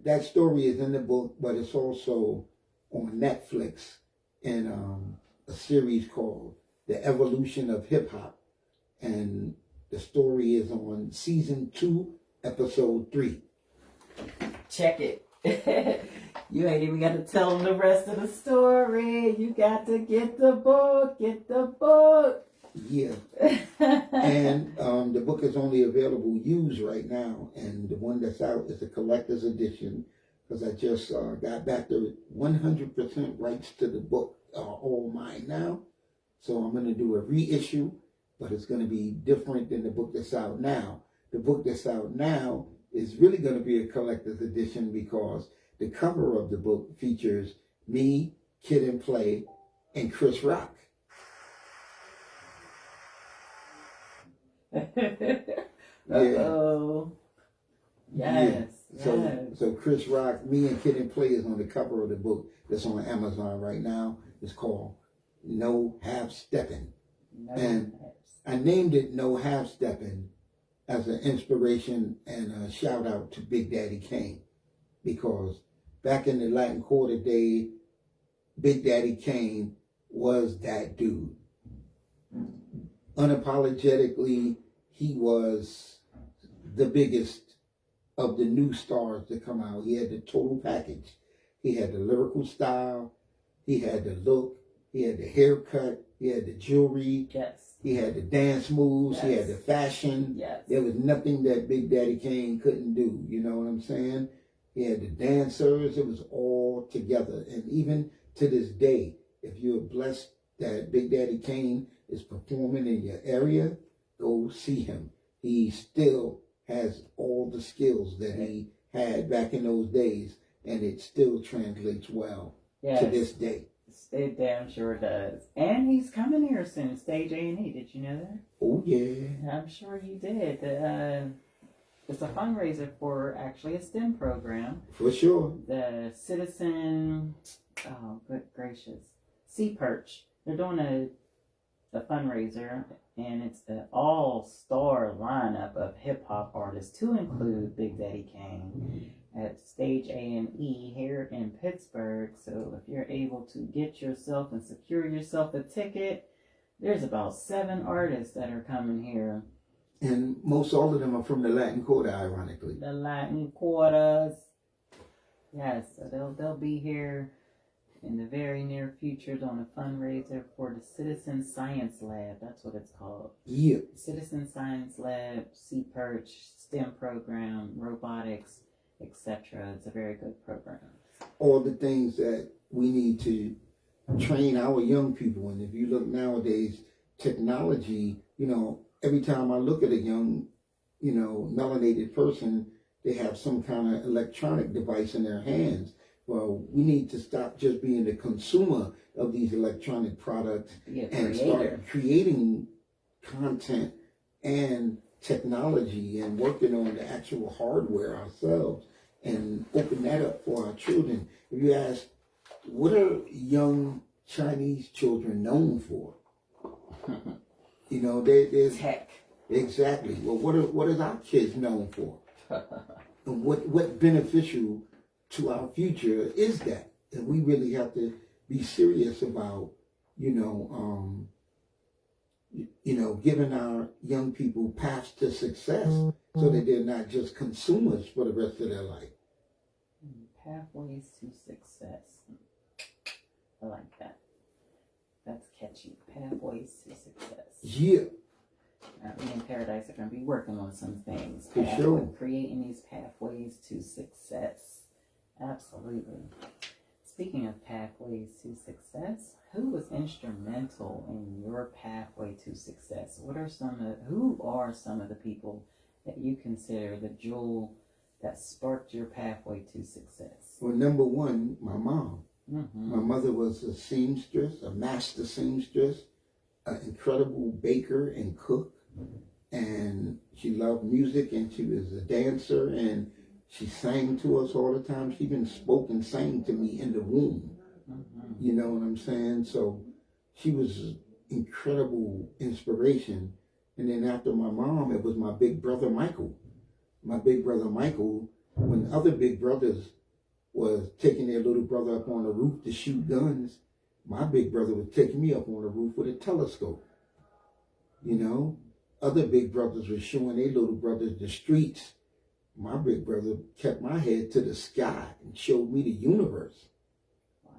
that story is in the book, but it's also on Netflix in a series called The Evolution of Hip Hop. And the story is on season 2, episode 3. Check it. You ain't even got to tell them the rest of the story. You got to get the book. Get the book. Yeah. And the book is only available used right now, and the one that's out is a collector's edition, because I just got back the 100% rights to the book, all mine now. So I'm going to do a reissue, but it's going to be different than the book that's out now. The book that's out now is really going to be a collector's edition because the cover of the book features me, Kid and Play, and Chris Rock. Uh-oh. Yes. Yeah. So Chris Rock, me and Kid and Play is on the cover of the book that's on Amazon right now. It's called No Half Steppin'. And I named it No Half Steppin' as an inspiration and a shout out to Big Daddy Kane, because back in the Latin Quarter day, Big Daddy Kane was that dude. Unapologetically, he was the biggest of the new stars to come out. He had the total package. He had the lyrical style, he had the look, he had the haircut, he had the jewelry, yes, he had the dance moves, yes, he had the fashion. Yes. There was nothing that Big Daddy Kane couldn't do, you know what I'm saying? He had the dancers, it was all together. And even to this day, if you're blessed that Big Daddy Kane is performing in your area, go see him. He still has all the skills that he had back in those days, and it still translates well to this day. It damn sure does. And he's coming here soon, Stage A&E. Did you know that? Oh, yeah. I'm sure you did. It's a fundraiser for actually a STEM program. For sure. The Citizen, oh, good gracious, Sea Perch. They're doing a fundraiser, and it's an all-star lineup of hip-hop artists to include Big Daddy Kane at Stage A&E here in Pittsburgh. So if you're able to get yourself and secure yourself a ticket, there's about 7 artists that are coming here. And most all of them are from the Latin Quarter, ironically. The Latin Quarters. Yes, so they'll be here in the very near future doing a fundraiser for the Citizen Science Lab. That's what it's called. Yeah. Citizen Science Lab, Sea Perch, STEM program, robotics, etc. It's a very good program. All the things that we need to train our young people. And if you look nowadays, technology, you know, every time I look at a young, you know, melanated person, they have some kind of electronic device in their hands. Well, we need to stop just being the consumer of these electronic products and start creating content and technology and working on the actual hardware ourselves and open that up for our children. If you ask, what are young Chinese children known for? You know, there's tech. Exactly. Well, what is our kids known for? And what beneficial to our future is that? And we really have to be serious about, giving our young people paths to success so that they're not just consumers for the rest of their life. Pathways to success. I like that. That's catchy. Pathways to success. Yeah. Me and Paradise are going to be working on some things. For sure. Creating these pathways to success. Absolutely. Speaking of pathways to success, who was instrumental in your pathway to success? Who are some of the people that you consider the jewel that sparked your pathway to success? Well, number one, my mom. Mm-hmm. My mother was a seamstress, a master seamstress, an incredible baker and cook. And she loved music, and she was a dancer, and she sang to us all the time. She even spoke and sang to me in the womb. Mm-hmm. You know what I'm saying? So she was incredible inspiration. And then after my mom, it was my big brother Michael. My big brother Michael, when other big brothers was taking their little brother up on the roof to shoot guns, my big brother was taking me up on the roof with a telescope. Other big brothers were showing their little brothers the streets. My big brother kept my head to the sky and showed me the universe. Wow.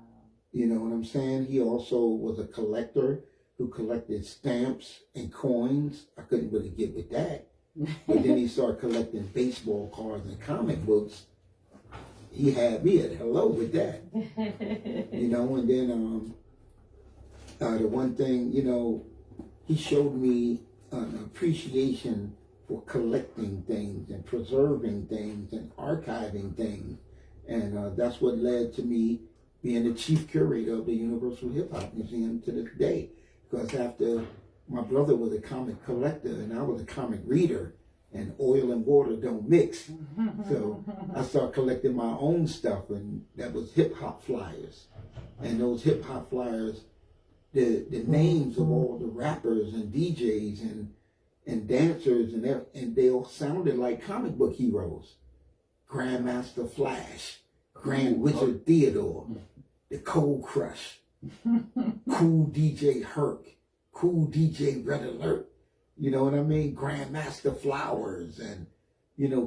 You know what I'm saying? He also was a collector who collected stamps and coins. I couldn't really get with that. But then he started collecting baseball cards and comic books. He had me at hello with that. And then the one thing, he showed me an appreciation for collecting things and preserving things and archiving things. And that's what led to me being the chief curator of the Universal Hip Hop Museum to this day. Because after my brother was a comic collector and I was a comic reader, and oil and water don't mix. So I started collecting my own stuff, and that was hip hop flyers. And those hip hop flyers, the names of all the rappers and DJs and dancers, and they all sounded like comic book heroes. Grandmaster Flash, Grand Wizard Theodore, the Cold Crush, Cool DJ Herc, Cool DJ Red Alert. You know what I mean? Grandmaster Flowers and,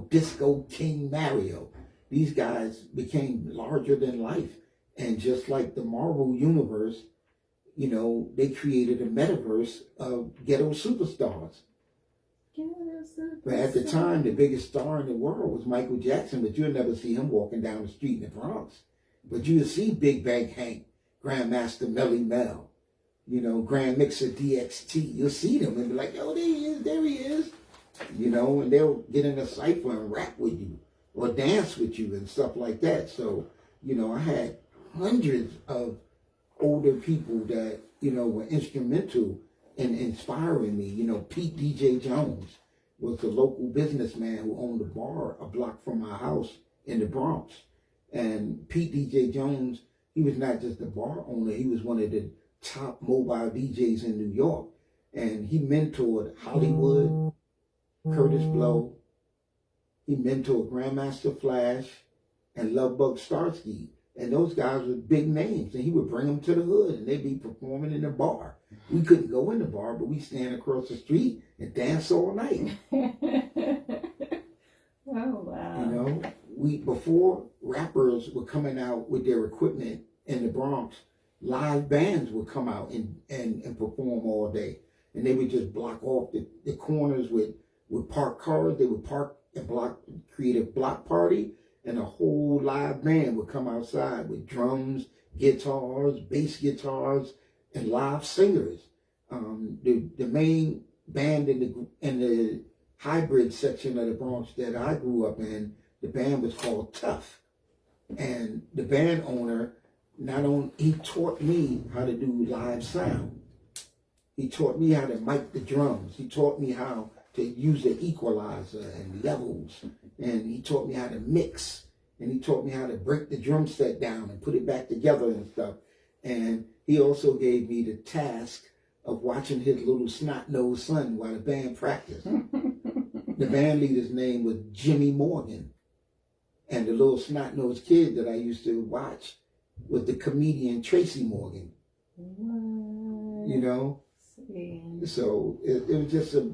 Disco King Mario. These guys became larger than life. And just like the Marvel Universe, they created a metaverse of ghetto superstars. But at the time, the biggest star in the world was Michael Jackson, but you'll never see him walking down the street in the Bronx. But you'll see Big Bang Hank, Grandmaster Melly Mel, Grand Mixer DXT. You'll see them and be like, oh, there he is. And they'll get in a cypher and rap with you or dance with you and stuff like that. So, I had hundreds of older people that, were instrumental in inspiring me. Pete DJ Jones was the local businessman who owned a bar a block from my house in the Bronx. And Pete DJ Jones, he was not just a bar owner, he was one of the top mobile DJs in New York. And he mentored Hollywood, Curtis Blow. He mentored Grandmaster Flash and Lovebug Starsky. And those guys were big names. And he would bring them to the hood and they'd be performing in the bar. We couldn't go in the bar, but we stand across the street and dance all night. Oh, wow. Before rappers were coming out with their equipment in the Bronx, live bands would come out and perform all day. And they would just block off the corners with parked cars. They would park and create a block party, and a whole live band would come outside with drums, guitars, bass guitars, and live singers. The main band in the hybrid section of the Bronx that I grew up in, the band was called Tough. And the band owner, he taught me how to do live sound. He taught me how to mic the drums. He taught me how to use the equalizer and levels. And he taught me how to mix. And he taught me how to break the drum set down and put it back together and stuff. And he also gave me the task of watching his little snot-nosed son while the band practiced. The band leader's name was Jimmy Morgan. And the little snot-nosed kid that I used to watch, was the comedian Tracy Morgan. What? You know, See. so it was just a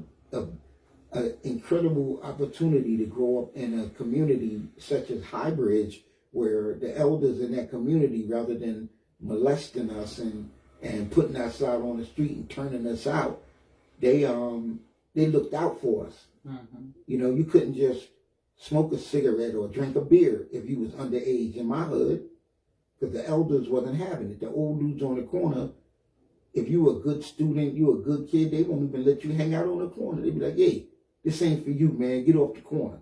incredible opportunity to grow up in a community such as Highbridge, where the elders in that community, rather than molesting us and putting us out on the street and turning us out, they looked out for us. Mm-hmm. You know, you couldn't just smoke a cigarette or drink a beer if you was underage in my hood, because the elders wasn't having it. The old dudes on the corner, if you were a good student, you were a good kid, they won't even let you hang out on the corner. They'd be like, hey, this ain't for you, man. Get off the corner.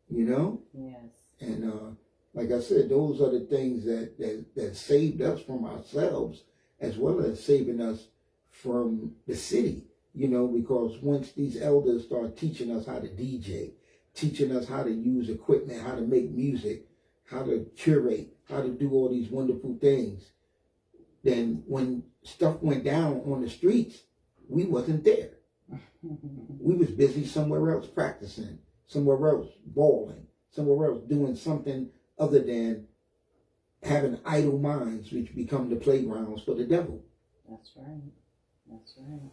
You know? Yes. And like I said, those are the things that saved us from ourselves, as well as saving us from the city. You know, because once these elders start teaching us how to DJ, teaching us how to use equipment, how to make music, how to curate, how to do all these wonderful things, then when stuff went down on the streets, we wasn't there. We was busy somewhere else practicing, somewhere else balling, somewhere else doing something other than having idle minds, which become the playgrounds for the devil. That's right. That's right.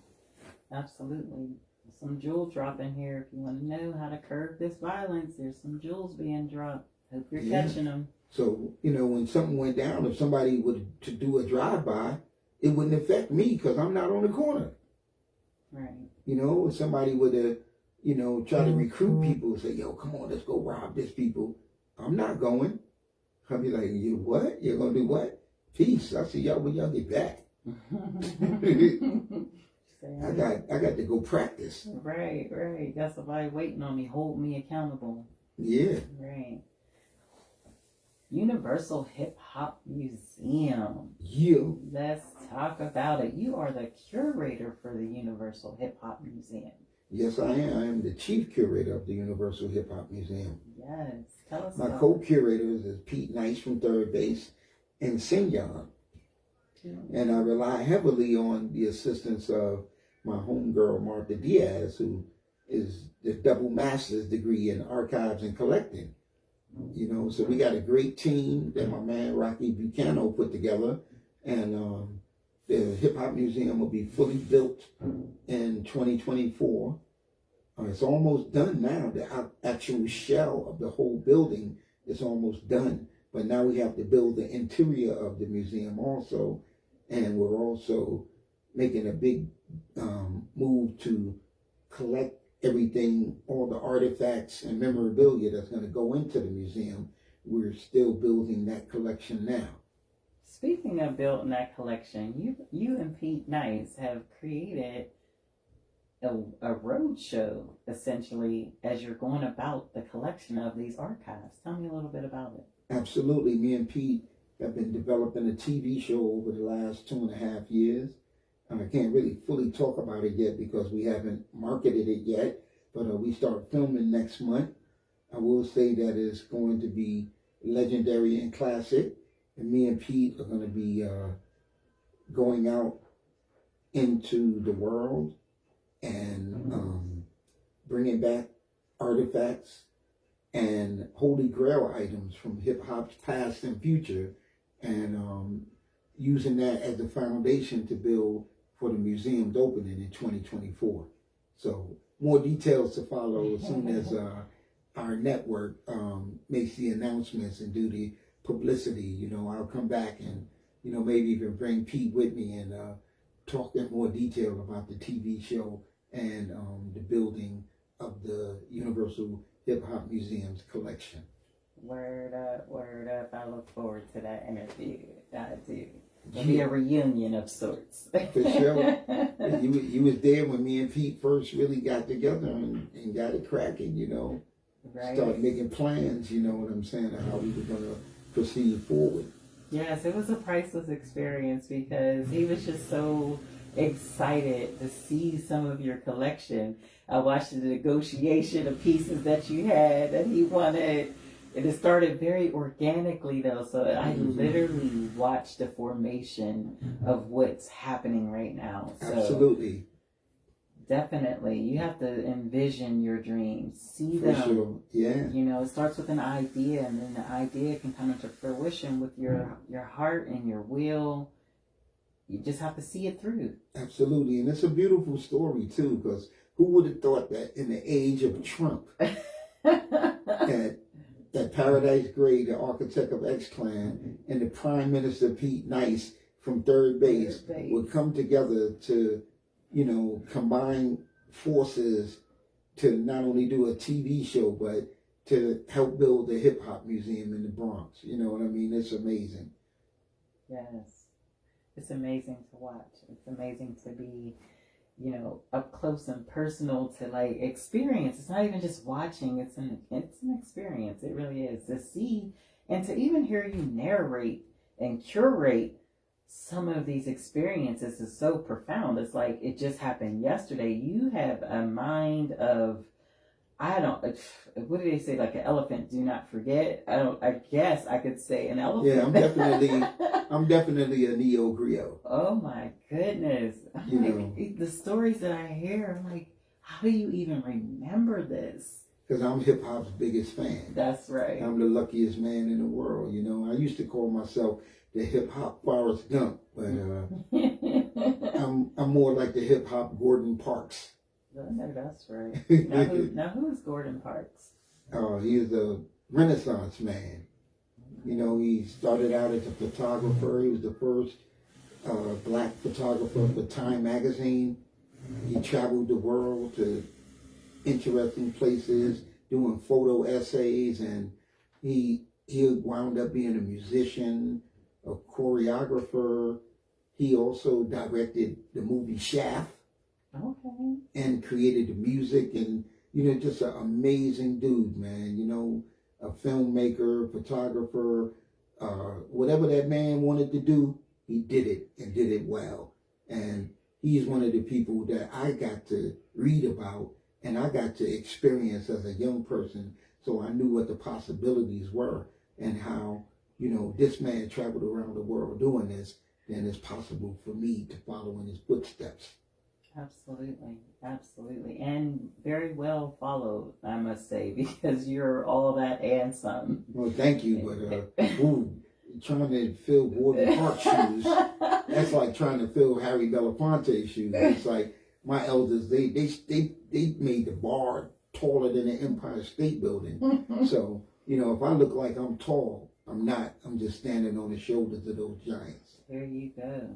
Absolutely. Some jewel dropping here. If you want to know how to curb this violence, there's some jewels being dropped. Hope you're catching them. So, you know, when something went down, if somebody were to do a drive-by, it wouldn't affect me because I'm not on the corner. Right. You know, if somebody were to, you know, try to recruit people and say, yo, come on, let's go rob this people, I'm not going. I'll be like, you what? You're going to do what? Peace. I'll see y'all when y'all get back. I got to go practice. Right, right. Got somebody waiting on me, hold me accountable. Yeah. Right. Universal Hip Hop Museum. Yeah. Let's talk about it. You are the curator for the Universal Hip Hop Museum. Yes, I am. I am the chief curator of the Universal Hip Hop Museum. Yes. Tell us My about co-curators is Pete Nice from Third Base and Sinyon. And I rely heavily on the assistance of my homegirl, Martha Diaz, who is the double master's degree in archives and collecting. You know, so we got a great team that my man Rocky Buchanan put together. And the Hip Hop Museum will be fully built in 2024. It's almost done now. The actual shell of the whole building is almost done. But now we have to build the interior of the museum also. And we're also making a big move to collect everything, all the artifacts and memorabilia that's going to go into the museum. We're still building that collection now. Speaking of building that collection, you and Pete Nice have created a road show, essentially, as you're going about the collection of these archives. Tell me a little bit about it. Absolutely. Me and Pete have been developing a TV show over the last 2.5 years. I can't really fully talk about it yet because we haven't marketed it yet, but we start filming next month. I will say that it's going to be legendary and classic, and me and Pete are going to be going out into the world and bringing back artifacts and holy grail items from hip-hop's past and future, and using that as the foundation to build for the museum's opening in 2024. So more details to follow as soon as our network makes the announcements and do the publicity. You know, I'll come back and, you know, maybe even bring Pete with me and talk in more detail about the TV show and the building of the Universal Hip Hop Museum's collection. Word up, word up. I look forward to that interview. I do. It'll be a reunion of sorts. For sure. You was there when me and Pete first really got together and got it cracking, you know. Right. Started making plans, you know what I'm saying, of how we were going to proceed forward. Yes, it was a priceless experience because he was just so excited to see some of your collection. I watched the negotiation of pieces that you had that he wanted. It started very organically though, so I literally watched the formation of what's happening right now. So Absolutely. Definitely. You have to envision your dreams. See For them. sure. Yeah. You know, it starts with an idea, and then the idea can come into fruition with your heart and your will. You just have to see it through. Absolutely. And it's a beautiful story, too, because who would have thought that in the age of Trump, that Paradise Gray, the architect of X-Clan, and the Prime Minister Pete Nice from Third Base would come together to, you know, combine forces to not only do a TV show, but to help build the hip hop museum in the Bronx. You know what I mean? It's amazing. Yes. It's amazing to watch. It's amazing to be, you know, up close and personal, to like experience. It's not even just watching, it's an experience. It really is. To see and to even hear you narrate and curate some of these experiences is so profound. It's like it just happened yesterday. You have a mind of, I don't, what do they say? Like an elephant, do not forget. I guess I could say an elephant. Yeah, I'm definitely a neo griot. Oh my goodness. I'm like, the stories that I hear, I'm like, how do you even remember this? Because I'm hip hop's biggest fan. That's right. I'm the luckiest man in the world. You know, I used to call myself the hip hop Forrest Gump, but I'm more like the hip hop Gordon Parks. No, that's right. Now who is Gordon Parks? He is a Renaissance man. You know, he started out as a photographer. He was the first black photographer for Time magazine. He traveled the world to interesting places, doing photo essays, and he wound up being a musician, a choreographer. He also directed the movie Shaft. Okay. And created the music, and you know, just an amazing dude, man. You know, a filmmaker, photographer, whatever that man wanted to do, he did it and did it well. And he's one of the people that I got to read about and I got to experience as a young person. So I knew what the possibilities were and how, you know, this man traveled around the world doing this, then it's possible for me to follow in his footsteps. Absolutely. And very well followed, I must say, because you're all that and some. Well, thank you, but trying to fill Gordon Parks' shoes, that's like trying to fill Harry Belafonte's shoes. It's like my elders, they made the bar taller than the Empire State Building. So, you know, if I look like I'm tall, I'm not. I'm just standing on the shoulders of those giants. There you go.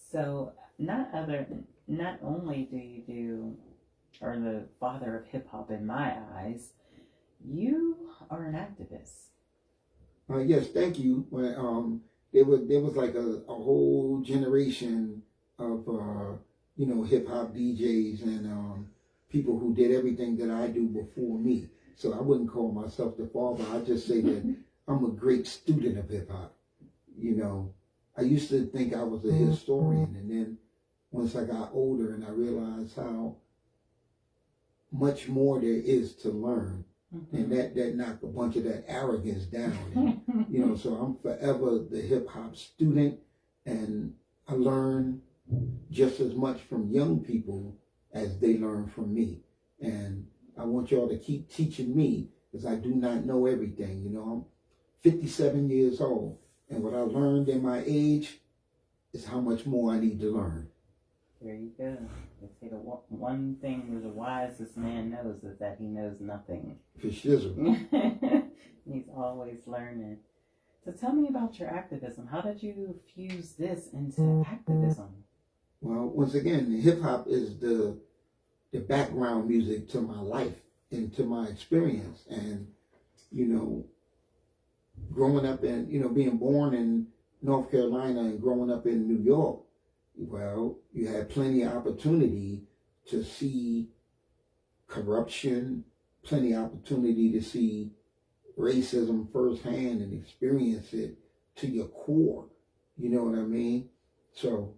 So, not only do you are the father of hip hop in my eyes, you are an activist. Yes, thank you. When there was like a whole generation of you know, hip hop DJs and people who did everything that I do before me. So I wouldn't call myself the father. I just say that I'm a great student of hip hop. You know, I used to think I was a historian, and then once I got older and I realized how much more there is to learn, and that knocked a bunch of that arrogance down. And, you know, so I'm forever the hip hop student, and I learn just as much from young people as they learn from me. And I want y'all to keep teaching me, because I do not know everything. You know, I'm 57 years old, and what I learned in my age is how much more I need to learn. There you go. They say the one thing that the wisest man knows is that he knows nothing. For shizzle. He's always learning. So tell me about your activism. How did you fuse this into activism? Well, once again, hip hop is the background music to my life and to my experience. And, you know, growing up in, you know, being born in North Carolina and growing up in New York, well, you had plenty of opportunity to see corruption, plenty of opportunity to see racism firsthand and experience it to your core. You know what I mean? So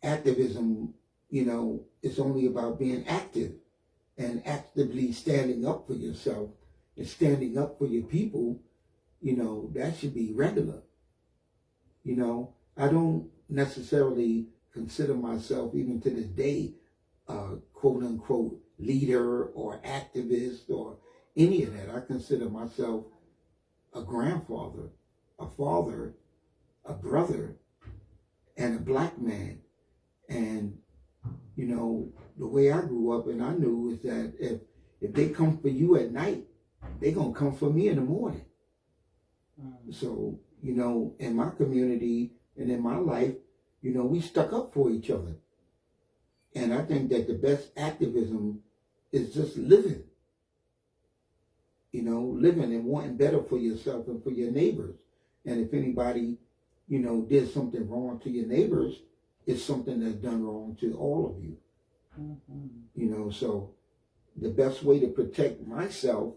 activism, you know, it's only about being active and actively standing up for yourself and standing up for your people. You know, that should be regular. You know, I don't necessarily consider myself, even to this day, quote unquote leader or activist or any of that. I consider myself a grandfather, a father, a brother, and a black man. And, you know, the way I grew up and I knew is that if they come for you at night, they're going to come for me in the morning. So, you know, in my community and in my life, you know, we stuck up for each other. And I think that the best activism is just living. You know, living and wanting better for yourself and for your neighbors. And if anybody, you know, did something wrong to your neighbors, it's something that's done wrong to all of you. You know, so the best way to protect myself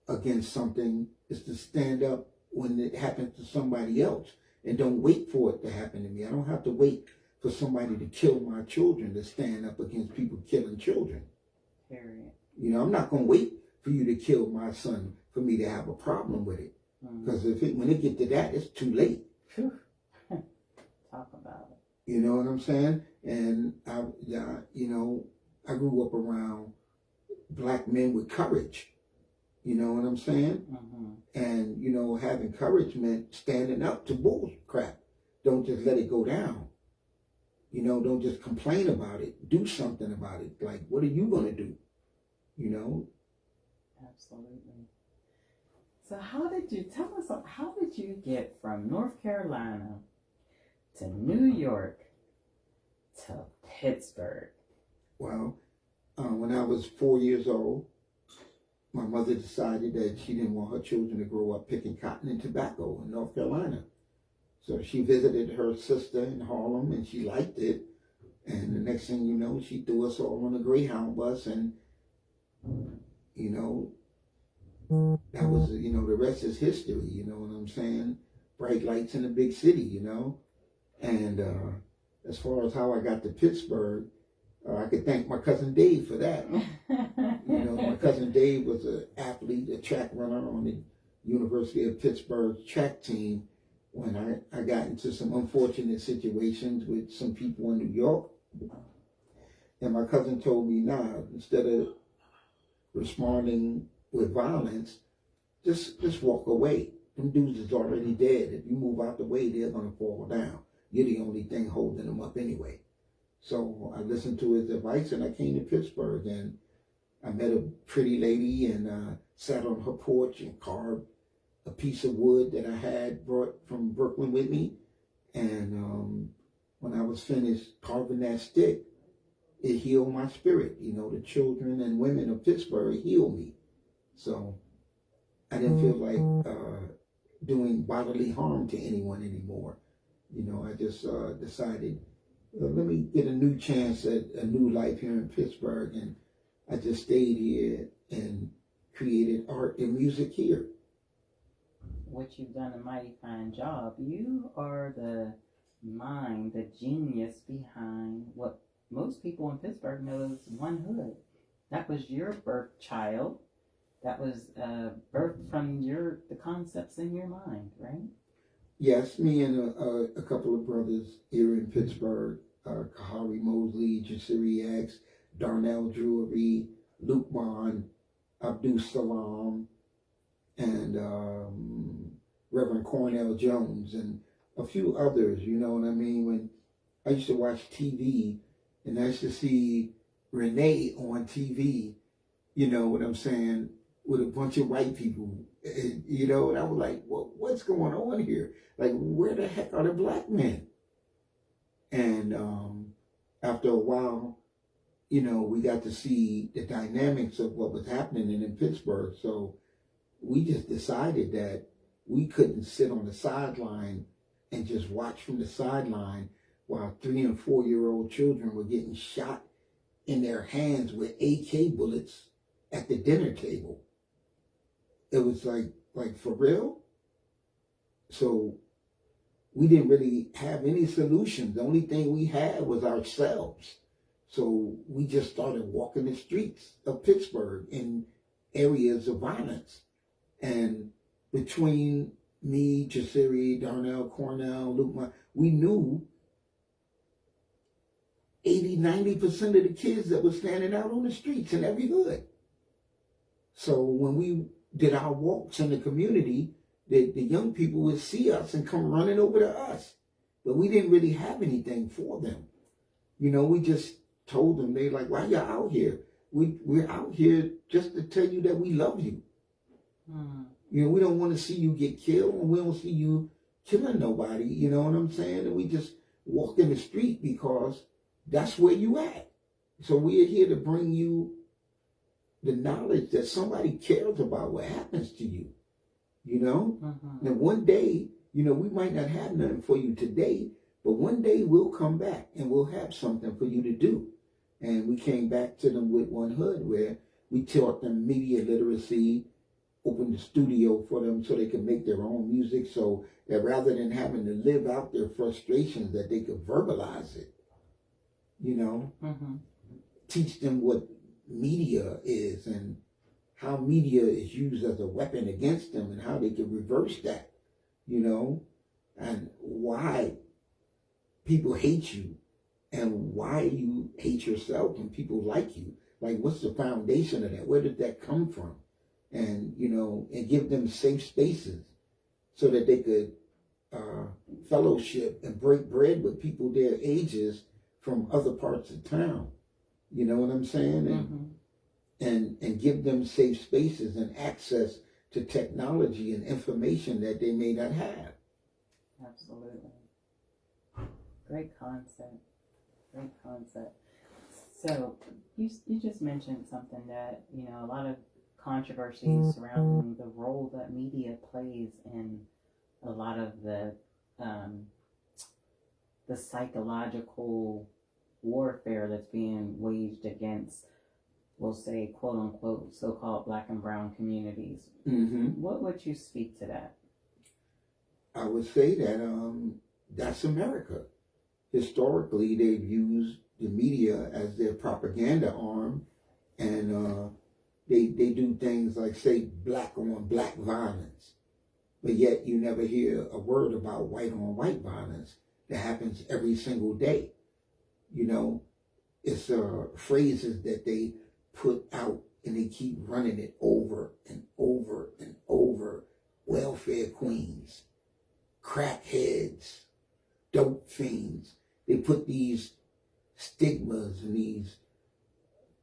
against something is to stand up when it happens to somebody else and don't wait for it to happen to me. I don't have to wait for somebody to kill my children to stand up against people killing children. Period. You know, I'm not going to wait for you to kill my son for me to have a problem with it. Because when it get to that, it's too late. Talk about it. You know what I'm saying? And you know, I grew up around black men with courage. You know what I'm saying? And, you know, having courage meant standing up to bull crap. Don't just let it go down. You know, don't just complain about it. Do something about it. Like, what are you going to do? You know? Absolutely. So how did you get from North Carolina to New York to Pittsburgh? Well, when I was 4 years old, my mother decided that she didn't want her children to grow up picking cotton and tobacco in North Carolina. So she visited her sister in Harlem and she liked it. And the next thing you know, she threw us all on a Greyhound bus and, you know, that was, you know, the rest is history, you know what I'm saying? Bright lights in a big city, you know? And as far as how I got to Pittsburgh, I could thank my cousin Dave for that. You know, my cousin Dave was an athlete, a track runner on the University of Pittsburgh track team when I got into some unfortunate situations with some people in New York. And my cousin told me, nah, instead of responding with violence, just walk away. Them dudes is already dead. If you move out the way, they're going to fall down. You're the only thing holding them up anyway. So I listened to his advice and I came to Pittsburgh and I met a pretty lady and sat on her porch and carved a piece of wood that I had brought from Brooklyn with me. And when I was finished carving that stick, it healed my spirit. You know, the children and women of Pittsburgh healed me. So I didn't feel like doing bodily harm to anyone anymore. You know, I just decided, let me get a new chance at a new life here in Pittsburgh. And I just stayed here and created art and music here. Which you've done a mighty fine job. You are the mind, the genius behind what most people in Pittsburgh know as One Hood. That was your birth child. That was birthed from the concepts in your mind, right? Yes, me and a couple of brothers here in Pittsburgh, Kahari Mosley, Jasiri X, Darnell Drury, Luke Bond, Abdul Salam, and Reverend Cornell Jones, and a few others, you know what I mean? When I used to watch TV, and I used to see Renee on TV, you know what I'm saying, with a bunch of white people, you know, and I was like, well, what's going on here? Like, where the heck are the black men? And after a while, you know, we got to see the dynamics of what was happening in Pittsburgh. So we just decided that we couldn't sit on the sideline and just watch from the sideline while 3 and 4 year old children were getting shot in their hands with AK bullets at the dinner table. It was like for real. So we didn't really have any solutions. The only thing we had was ourselves. So we just started walking the streets of Pittsburgh in areas of violence. And between me, Jasiri, Darnell, Cornell, Luke, we knew 80-90% of the kids that were standing out on the streets in every hood. So when we did our walks in the community, the young people would see us and come running over to us. But we didn't really have anything for them. You know, we just told them, they like, why y'all out here? We're out here just to tell you that we love you. You know, we don't want to see you get killed, and we don't see you killing nobody, you know what I'm saying? And we just walk in the street because that's where you at. So we're here to bring you the knowledge that somebody cares about what happens to you, you know? And one day, you know, we might not have nothing for you today, but one day we'll come back and we'll have something for you to do. And we came back to them with One Hood, where we taught them media literacy, opened the studio for them so they could make their own music, so that rather than having to live out their frustrations, that they could verbalize it, you know? Teach them what media is and how media is used as a weapon against them and how they can reverse that, you know? And why people hate you and why you hate yourself and people like you. Like, what's the foundation of that? Where did that come from? And, you know, and give them safe spaces so that they could fellowship and break bread with people their ages from other parts of town. You know what I'm saying? And give them safe spaces and access to technology and information that they may not have. Absolutely. Great concept. Great concept. So you just mentioned something that, you know, a lot of controversies surrounding the role that media plays in a lot of the psychological warfare that's being waged against, we'll say, quote unquote, so-called Black and brown communities. What would you speak to that? I would say that that's America. Historically, they've used the media as their propaganda arm, and they do things like say black on black violence, but yet you never hear a word about white on white violence that happens every single day. You know, it's phrases that they put out and they keep running it over and over and over. Welfare queens, crackheads, dope fiends. They put these stigmas and these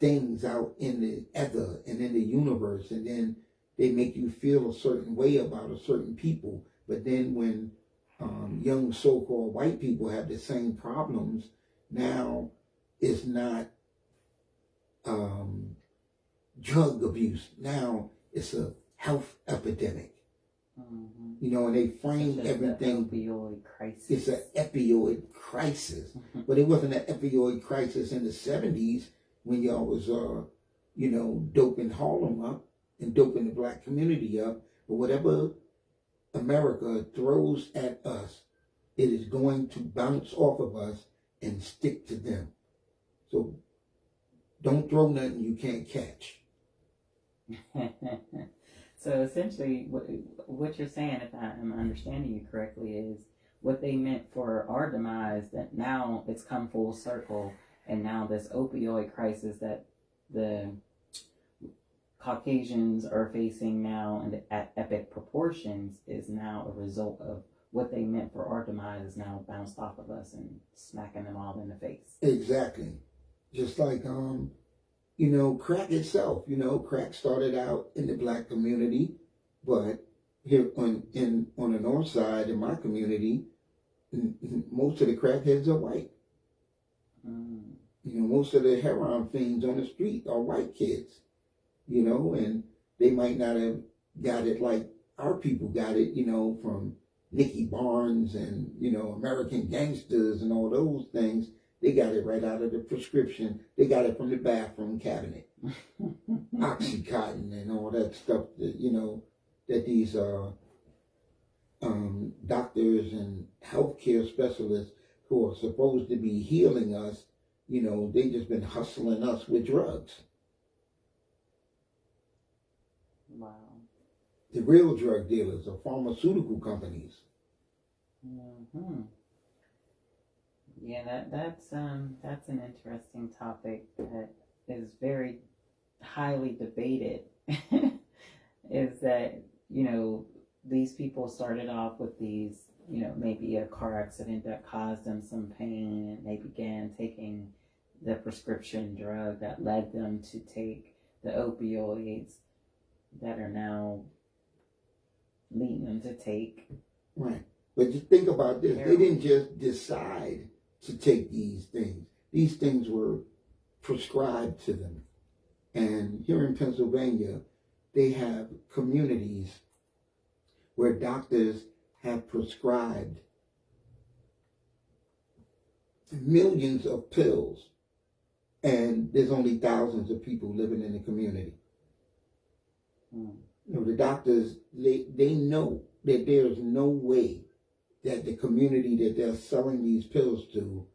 things out in the ether and in the universe, and then they make you feel a certain way about a certain people. But then when young so-called white people have the same problems, now it's not drug abuse. Now it's a health epidemic. You know, and they frame everything. Opioid crisis. It's an opioid crisis. But it wasn't an opioid crisis in the 70s when y'all was, you know, doping Harlem up and doping the black community up. But whatever America throws at us, it is going to bounce off of us and stick to them. So don't throw nothing you can't catch. So essentially, what you're saying, if I'm understanding you correctly, is what they meant for our demise, that now it's come full circle, and now this opioid crisis that the Caucasians are facing now and at epic proportions is now a result of what they meant for our demise is now bounced off of us and smacking them all in the face. Exactly. Just like, you know, crack itself. You know, crack started out in the black community, but here on the north side in my community, most of the crackheads are white. You know, most of the heroin fiends on the street are white kids. You know, and they might not have got it like our people got it, you know, from Nicky Barnes and, you know, American Gangsters and all those things. They got it right out of the prescription. They got it from the bathroom cabinet. Oxycontin and all that stuff that, you know, that these doctors and healthcare specialists who are supposed to be healing us, you know, they just been hustling us with drugs. Wow. The real drug dealers are pharmaceutical companies. Yeah, that's an interesting topic that is very highly debated. Is that, these people started off with these, maybe a car accident that caused them some pain, and they began taking the prescription drug that led them to take the opioids that are now leading them to take. Right. But just think about this. Heroin. They didn't just decide to take these things. These things were prescribed to them. And here in Pennsylvania, they have communities where doctors have prescribed millions of pills, and there's only thousands of people living in the community. The doctors, they know that there's no way that the community that they're selling these pills to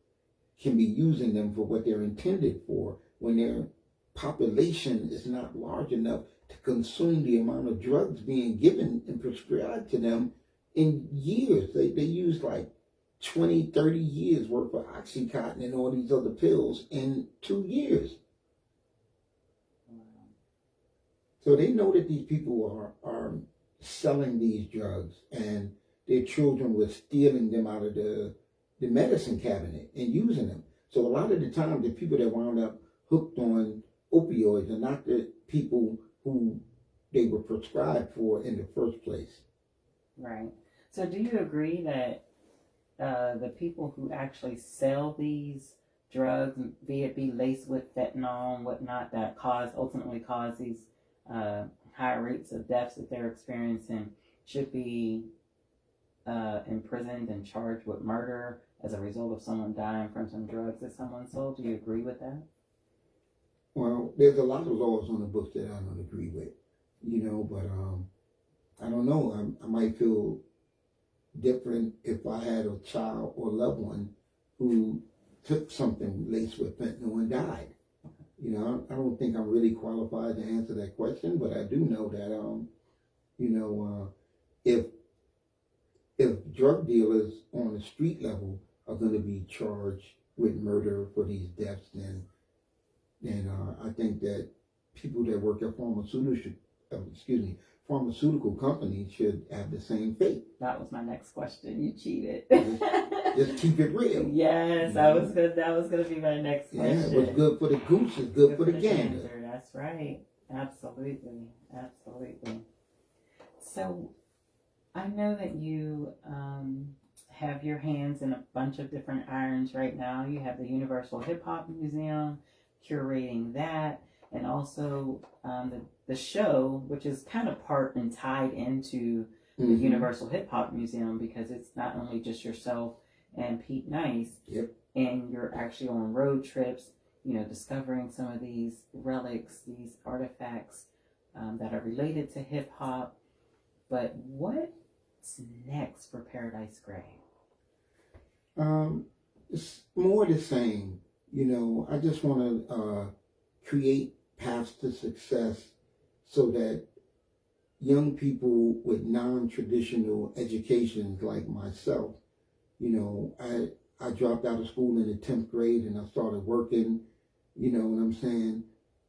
can be using them for what they're intended for when their population is not large enough to consume the amount of drugs being given and prescribed to them in years. They use like 20, 30 years worth of Oxycontin and all these other pills in 2 years. So they know that these people are selling these drugs, and their children were stealing them out of the medicine cabinet and using them. So a lot of the time, the people that wound up hooked on opioids are not the people who they were prescribed for in the first place. Right. So do you agree that the people who actually sell these drugs, be it be laced with fentanyl and whatnot, that ultimately cause these high rates of deaths that they're experiencing, should be imprisoned and charged with murder as a result of someone dying from some drugs that someone sold? Do you agree with that? Well, there's a lot of laws on the books that I don't agree with, but I don't know. I might feel different if I had a child or loved one who took something laced with fentanyl and died. I don't think I'm really qualified to answer that question, but I do know that, if drug dealers on the street level are going to be charged with murder for these deaths, then I think that people that work at pharmaceutical companies should have the same fate. That was my next question. You cheated. Just keep it real. Yes, that was good. That was going to be my next question. Yeah, what's good for the goose is good for the gander. That's right. Absolutely. Absolutely. So I know that you have your hands in a bunch of different irons right now. You have the Universal Hip Hop Museum, curating that, and also the show, which is kind of part and tied into the Universal Hip Hop Museum, because it's not only just yourself and Pete Nice, yep, and you're actually on road trips, discovering some of these relics, these artifacts that are related to hip hop. But what's next for Paradise Gray? It's more the same. I just want to create paths to success so that young people with non-traditional educations like myself, I dropped out of school in the 10th grade and I started working, what I'm saying?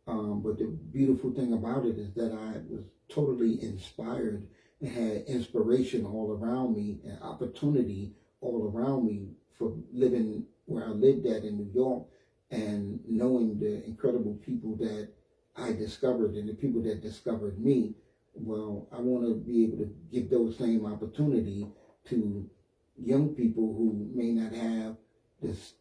But the beautiful thing about it is that I was totally inspired and had inspiration all around me and opportunity all around me for living where I lived at in New York, and knowing the incredible people that I discovered and the people that discovered me. Well, I want to be able to give those same opportunity to young people who may not have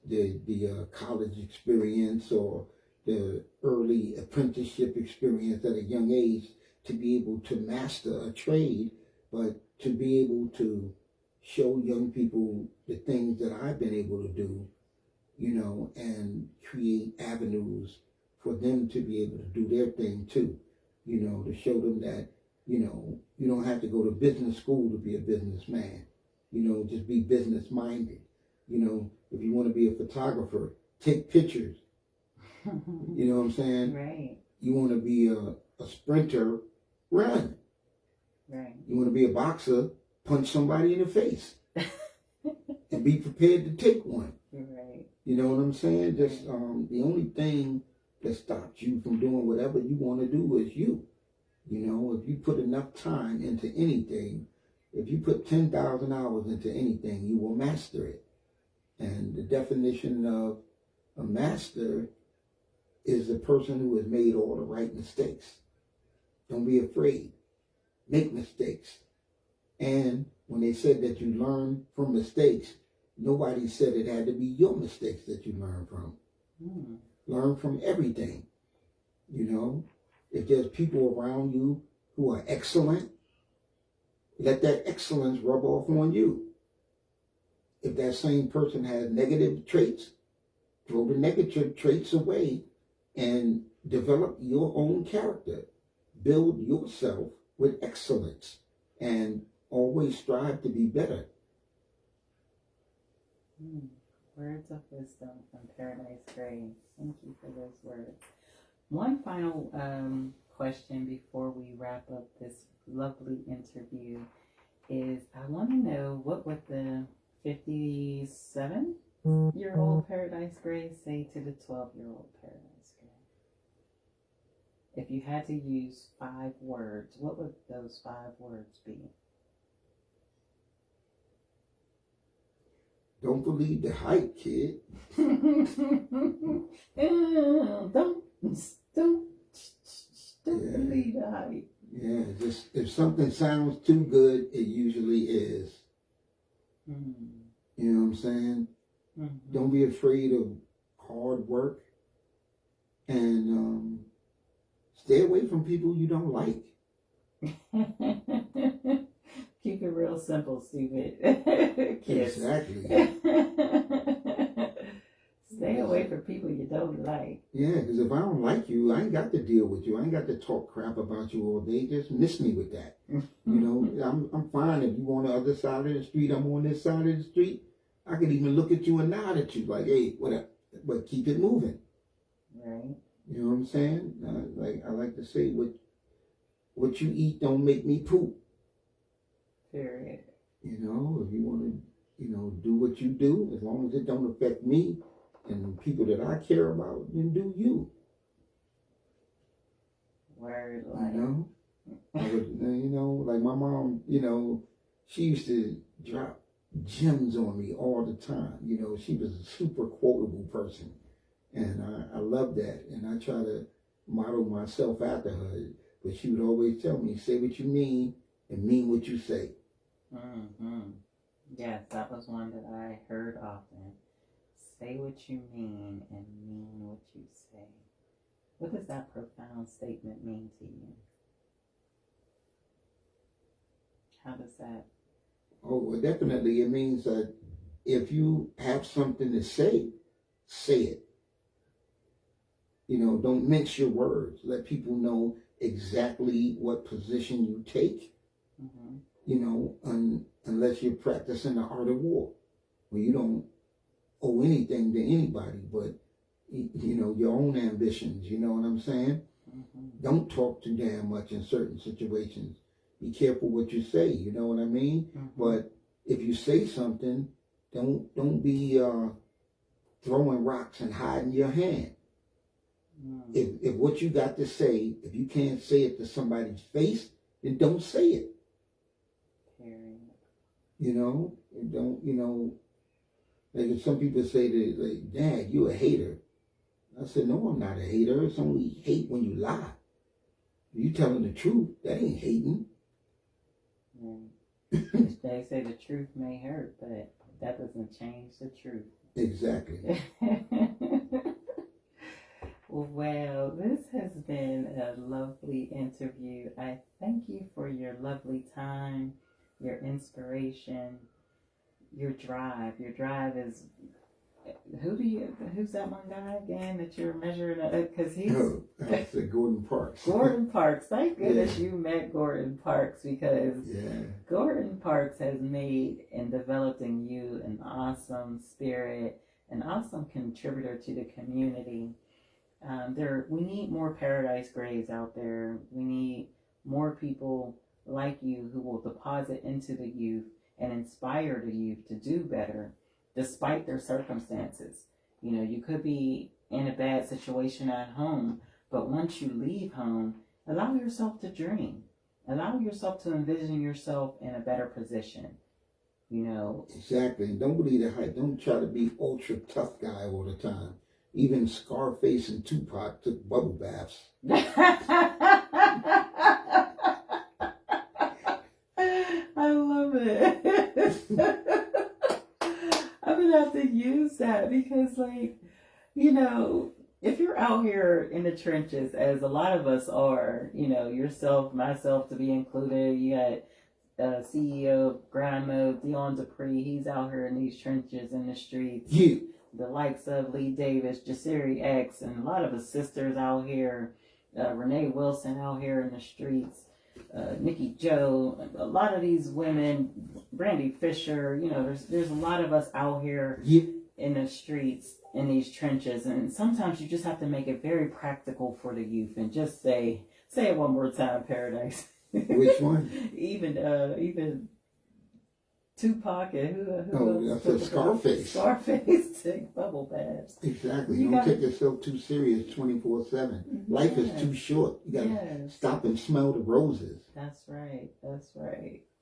the college experience or the early apprenticeship experience at a young age, to be able to master a trade, but to be able to show young people the things that I've been able to do, and create avenues for them to be able to do their thing too, to show them that, you don't have to go to business school to be a businessman, just be business minded. If you want to be a photographer, take pictures. You know what I'm saying? Right. You want to be a sprinter, run. Right. You want to be a boxer, punch somebody in the face. and be prepared to take one. Right. You know what I'm saying? Just the only thing that stops you from doing whatever you want to do is you. You know, if you put enough time into anything, if you put 10,000 hours into anything, you will master it. And the definition of a master is the person who has made all the right mistakes. Don't be afraid. Make mistakes. And when they said that you learn from mistakes, nobody said it had to be your mistakes that you learn from. Learn from everything. You know, if there's people around you who are excellent, let that excellence rub off on you. If that same person has negative traits, throw the negative traits away and develop your own character. Build yourself with excellence and always strive to be better. Words of wisdom from Paradise Grey. Thank you for those words. One final question before we wrap up this lovely interview is I want to know, what would the 57-year-old Paradise Grey say to the 12-year-old Paradise Grey? If you had to use 5 words, what would those 5 words be? Don't believe the hype, kid. Don't believe the hype. Yeah, just if something sounds too good, it usually is. You know what I'm saying? Don't be afraid of hard work, and stay away from people you don't like. Keep it real simple, stupid. Kids. Exactly. Stay away from people you don't like. Yeah, because if I don't like you, I ain't got to deal with you. I ain't got to talk crap about you all day. Just miss me with that. You know, I'm fine if you on the other side of the street, I'm on this side of the street. I could even look at you and nod at you like, hey, what up? But keep it moving. Right. You know what I'm saying? I like to say, what you eat don't make me poop. Period. You know, if you want to, do what you do, as long as it don't affect me and the people that I care about, then do you. Word, like. Like my mom, she used to drop gems on me all the time. She was a super quotable person. And I love that. And I try to model myself after her. But she would always tell me, say what you mean and mean what you say. Yes, that was one that I heard often. Say what you mean and mean what you say. What does that profound statement mean to you? How does that? Oh, well, definitely. It means that if you have something to say, say it. Don't mince your words. Let people know exactly what position you take. Unless you're practicing the art of war, where you don't owe anything to anybody but, your own ambitions. You know what I'm saying? Don't talk too damn much in certain situations. Be careful what you say. You know what I mean? But if you say something, don't be throwing rocks and hiding your hand. If what you got to say, if you can't say it to somebody's face, then don't say it. Like if some people say that, like, Dad, you a hater. I said, no, I'm not a hater. It's only hate when you lie. If you telling the truth, that ain't hating. They say the truth may hurt, but that doesn't change the truth. Exactly. Well, this has been a lovely interview. I thank you for your lovely time, your inspiration, your drive. Your drive is, who's that one guy again that you're measuring? Because he's... that's Gordon Parks. Gordon Parks. Thank goodness you met Gordon Parks, because Gordon Parks has made and developed in you an awesome spirit, an awesome contributor to the community. We need more Paradise Greys out there. We need more people like you who will deposit into the youth and inspire the youth to do better despite their circumstances. You know, you could be in a bad situation at home, but once you leave home, allow yourself to dream. Allow yourself to envision yourself in a better position. You know. Exactly. And don't believe the hype. Don't try to be ultra tough guy all the time. Even Scarface and Tupac took bubble baths. I love it. I'm gonna have to use that because, like, you know, if you're out here in the trenches, as a lot of us are, you know, yourself, myself to be included, you got CEO of Grind Mode, Dion Dupree, he's out here in these trenches in the streets. Yeah. The likes of Lee Davis, Jasiri X, and a lot of his sisters out here, Renee Wilson out here in the streets, Nikki Joe, a lot of these women, Brandy Fisher, you know, there's a lot of us out here in the streets, in these trenches, and sometimes you just have to make it very practical for the youth and just say it one more time, Paradise. Which one? even Tupac and who else? That's Scarface. Scarface take bubble baths. Exactly. Don't take yourself too serious 24/7. Life is too short. You gotta stop and smell the roses. That's right.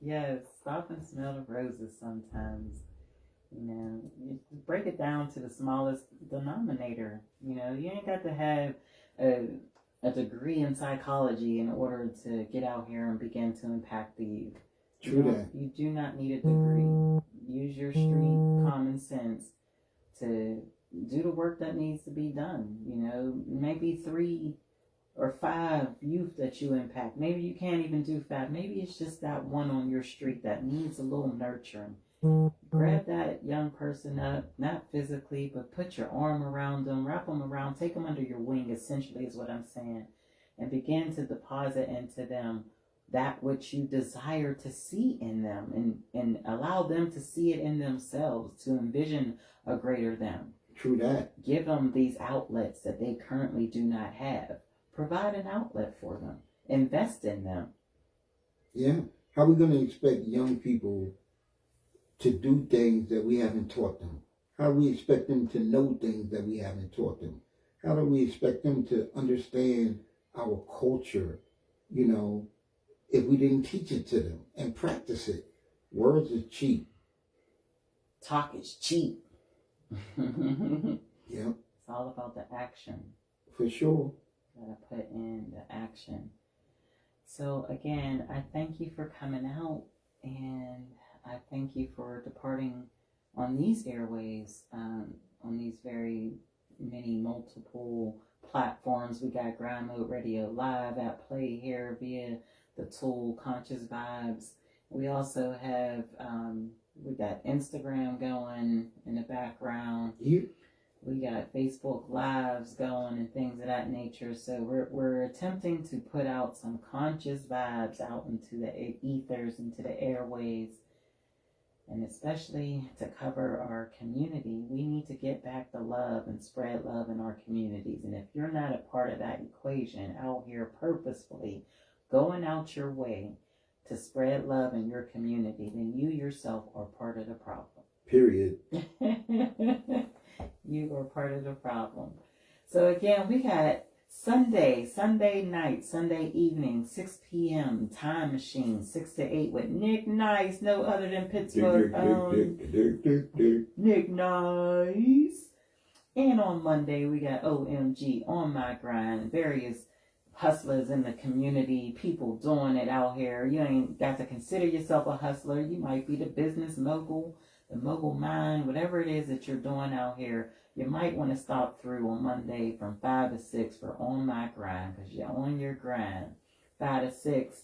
Yes, stop and smell the roses sometimes. You know, you break it down to the smallest denominator. You know, you ain't got to have a degree in psychology in order to get out here and begin to impact the youth. True that. You do not need a degree. Use your street common sense to do the work that needs to be done. You know, maybe 3 or 5 youth that you impact. Maybe you can't even do 5. Maybe it's just that one on your street that needs a little nurturing. Grab that young person up, not physically, but put your arm around them, wrap them around, take them under your wing, essentially is what I'm saying, and begin to deposit into them that which you desire to see in them, and allow them to see it in themselves, to envision a greater them. True that. Give them these outlets that they currently do not have. Provide an outlet for them. Invest in them. Yeah. How are we going to expect young people to do things that we haven't taught them? How do we expect them to know things that we haven't taught them? How do we expect them to understand our culture, you know, if we didn't teach it to them and practice it? Words are cheap. Talk is cheap. Yeah. It's all about the action. For sure. Gotta put in the action. So again, I thank you for coming out, and I thank you for departing on these airways, on these very many multiple platforms. We got Grind Mode Radio Live at play here via the tool Conscious Vibes. We also have we got Instagram going in the background. Yeah. We got Facebook Lives going and things of that nature. So we're attempting to put out some conscious vibes out into the ethers, into the airways, and especially to cover our community. We need to get back the love and spread love in our communities. And if you're not a part of that equation out here purposefully going out your way to spread love in your community, then you yourself are part of the problem. Period. You are part of the problem. So again, we got Sunday night, Sunday evening, 6 p.m. Time Machine, 6 to 8 with Nick Nice, no other than Pittsburgh Nick Nice. And on Monday, we got OMG, On My Grind, various hustlers in the community, people doing it out here. You ain't got to consider yourself a hustler. You might be the business mogul, the mogul mind, whatever it is that you're doing out here. You might want to stop through on Monday from 5 to 6 for On My Grind, because you're on your grind. 5 to 6,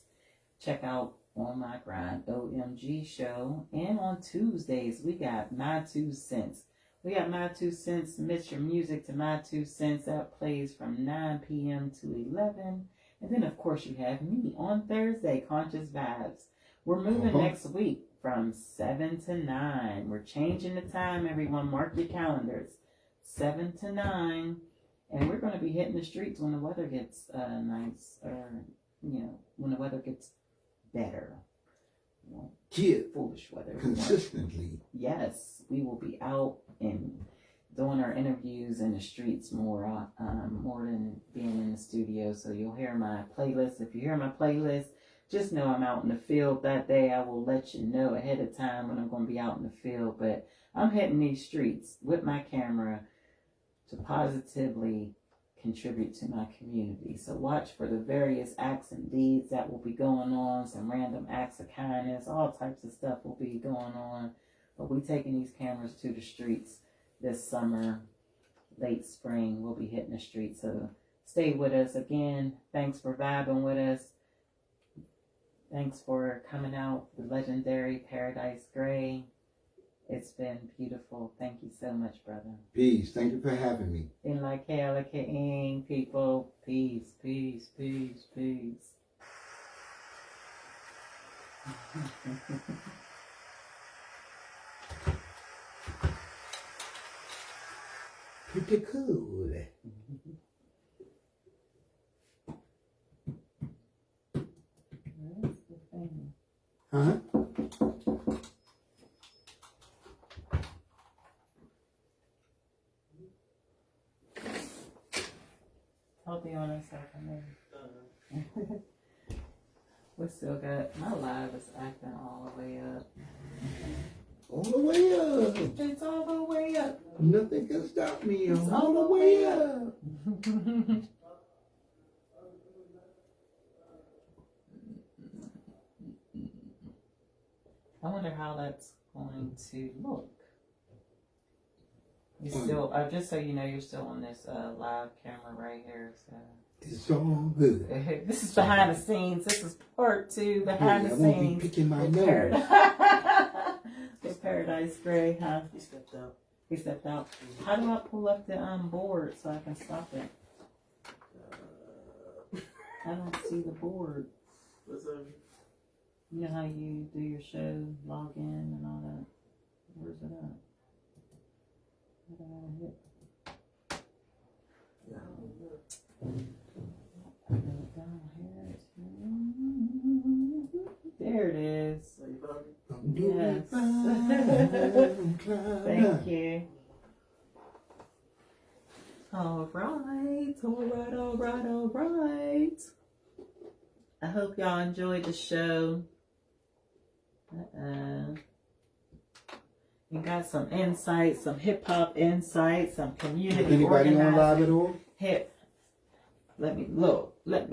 check out On My Grind, OMG show. And on Tuesdays, we got My 2 Cents. We got My 2 Cents. Submit your music to My 2 Cents. That plays from 9 p.m. to 11. And then, of course, you have me on Thursday, Conscious Vibes. We're moving next week from 7 to 9. We're changing the time, everyone. Mark your calendars. 7 to 9. And we're going to be hitting the streets when the weather gets nice, or, when the weather gets better. won't Get foolish weather. consistently. Yes, we will be out and doing our interviews in the streets more than being in the studio. So you'll hear my playlist. If you hear my playlist, just know I'm out in the field that day. I will let you know ahead of time when I'm going to be out in the field. But I'm hitting these streets with my camera to positively contribute to my community. So watch for the various acts and deeds that will be going on. Some random acts of kindness, all types of stuff will be going on. But we taking these cameras to the streets this summer, late spring. We'll be hitting the streets. So stay with us. Again, thanks for vibing with us. Thanks for coming out, the legendary Paradise Gray. It's been beautiful. Thank you so much, brother. Peace. Thank you for having me. In like hell, people. Peace, peace, peace, peace. Pretty cool. Where's the thing? Huh? Hold me on a second. We still got, my live is acting all the way up. All the way up. It's all the way up. Nothing can stop me. It's I'm all the way up. I wonder how that's going to look. You still, just so you know, you're still on this live camera right here. So It's all good. this is behind the scenes. This is part 2 behind the I won't scenes. be picking my with nose. with Paradise Gray, huh? He stepped out. He stepped out. How do I pull up the board so I can stop it? I don't see the board. What's up? You know how you do your show, log in and all that? Where's it at? What do I hit? Yeah. I got it down here. There it is. So you found it? I'm doing Yes. fine. Thank you. All right. I hope y'all enjoyed the show. You got some insights, some hip hop insights, some community Anybody on live at all? Hip. Let me look. Let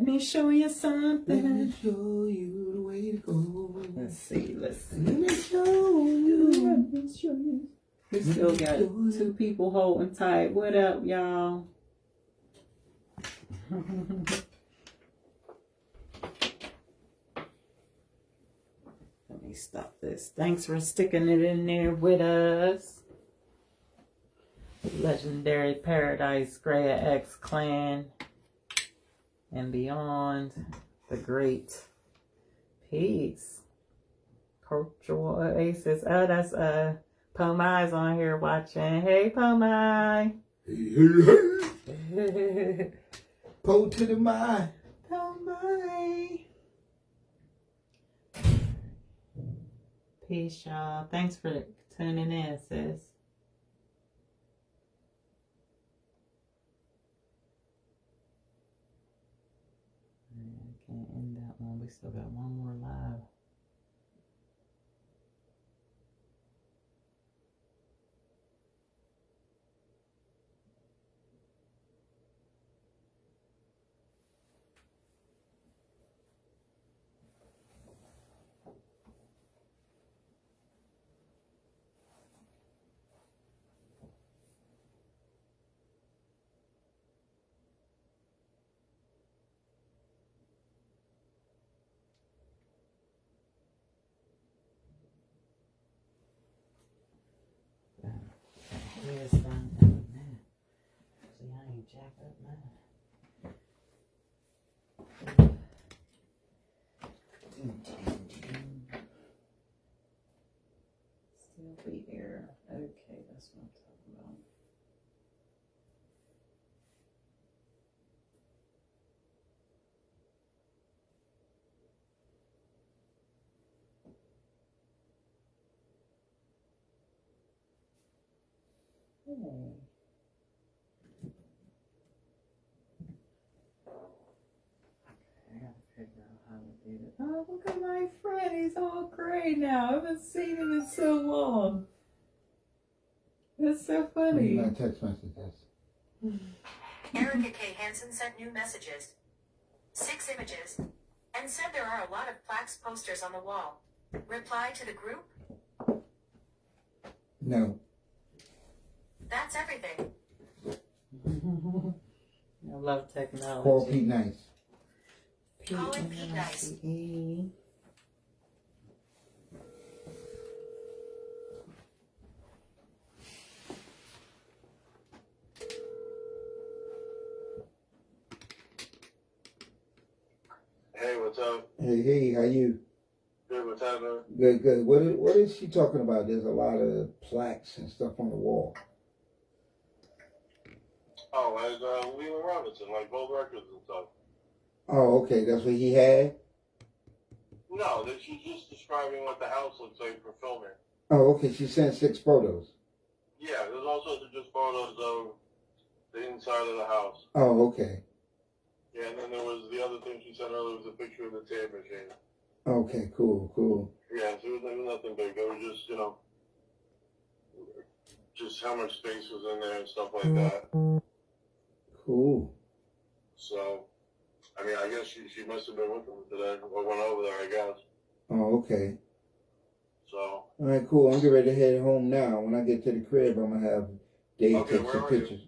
me show you something. Let me show you the way to go. Let's see. Let me show you. We still got 2 people holding tight. What up, y'all? Let me stop this. Thanks for sticking it in there with us. Legendary Paradise Gray X Clan and beyond. The great peace. Cultural Oasis. Oh, that's Pomai's on here watching. Hey, Pomai. Hey. Po to the mind. Pomai. Peace, y'all. Thanks for tuning in, sis. I can't end that one. We still got one more live. Where's that? Man. See, I ain't jacked up mine. Still be here. Okay, that's what I'm talking about. Okay. I gotta figure out how to do this. Oh, look at my friend. He's all gray now. I haven't seen him in so long. It's so funny. My text messages. Erica K. Hansen sent new messages. 6 images. And said there are a lot of plaques posters on the wall. Reply to the group? No. That's everything. I love technology. Call Pete Nice. Calling Pete Nice. Hey, what's up? Hey, how you? Good, what's happening? Good. What is she talking about? There's a lot of plaques and stuff on the wall. Oh, as Leland Robinson, like gold records and stuff. Oh, okay. That's what he had? No, she's just describing what the house looks like for filming. Oh, okay. She sent 6 photos. Yeah, there's also just photos of the inside of the house. Oh, okay. Yeah, and then there was the other thing she sent earlier was a picture of the tape machine. Okay, cool. Yeah, so it was nothing big. It was just, just how much space was in there and stuff like that. Cool. So, I mean, I guess she must have been with them today, or went over there, I guess. Oh, okay. So. All right, cool. I'm getting ready to head home now. When I get to the crib, I'm going to have Dave Okay, take where some are you? pictures.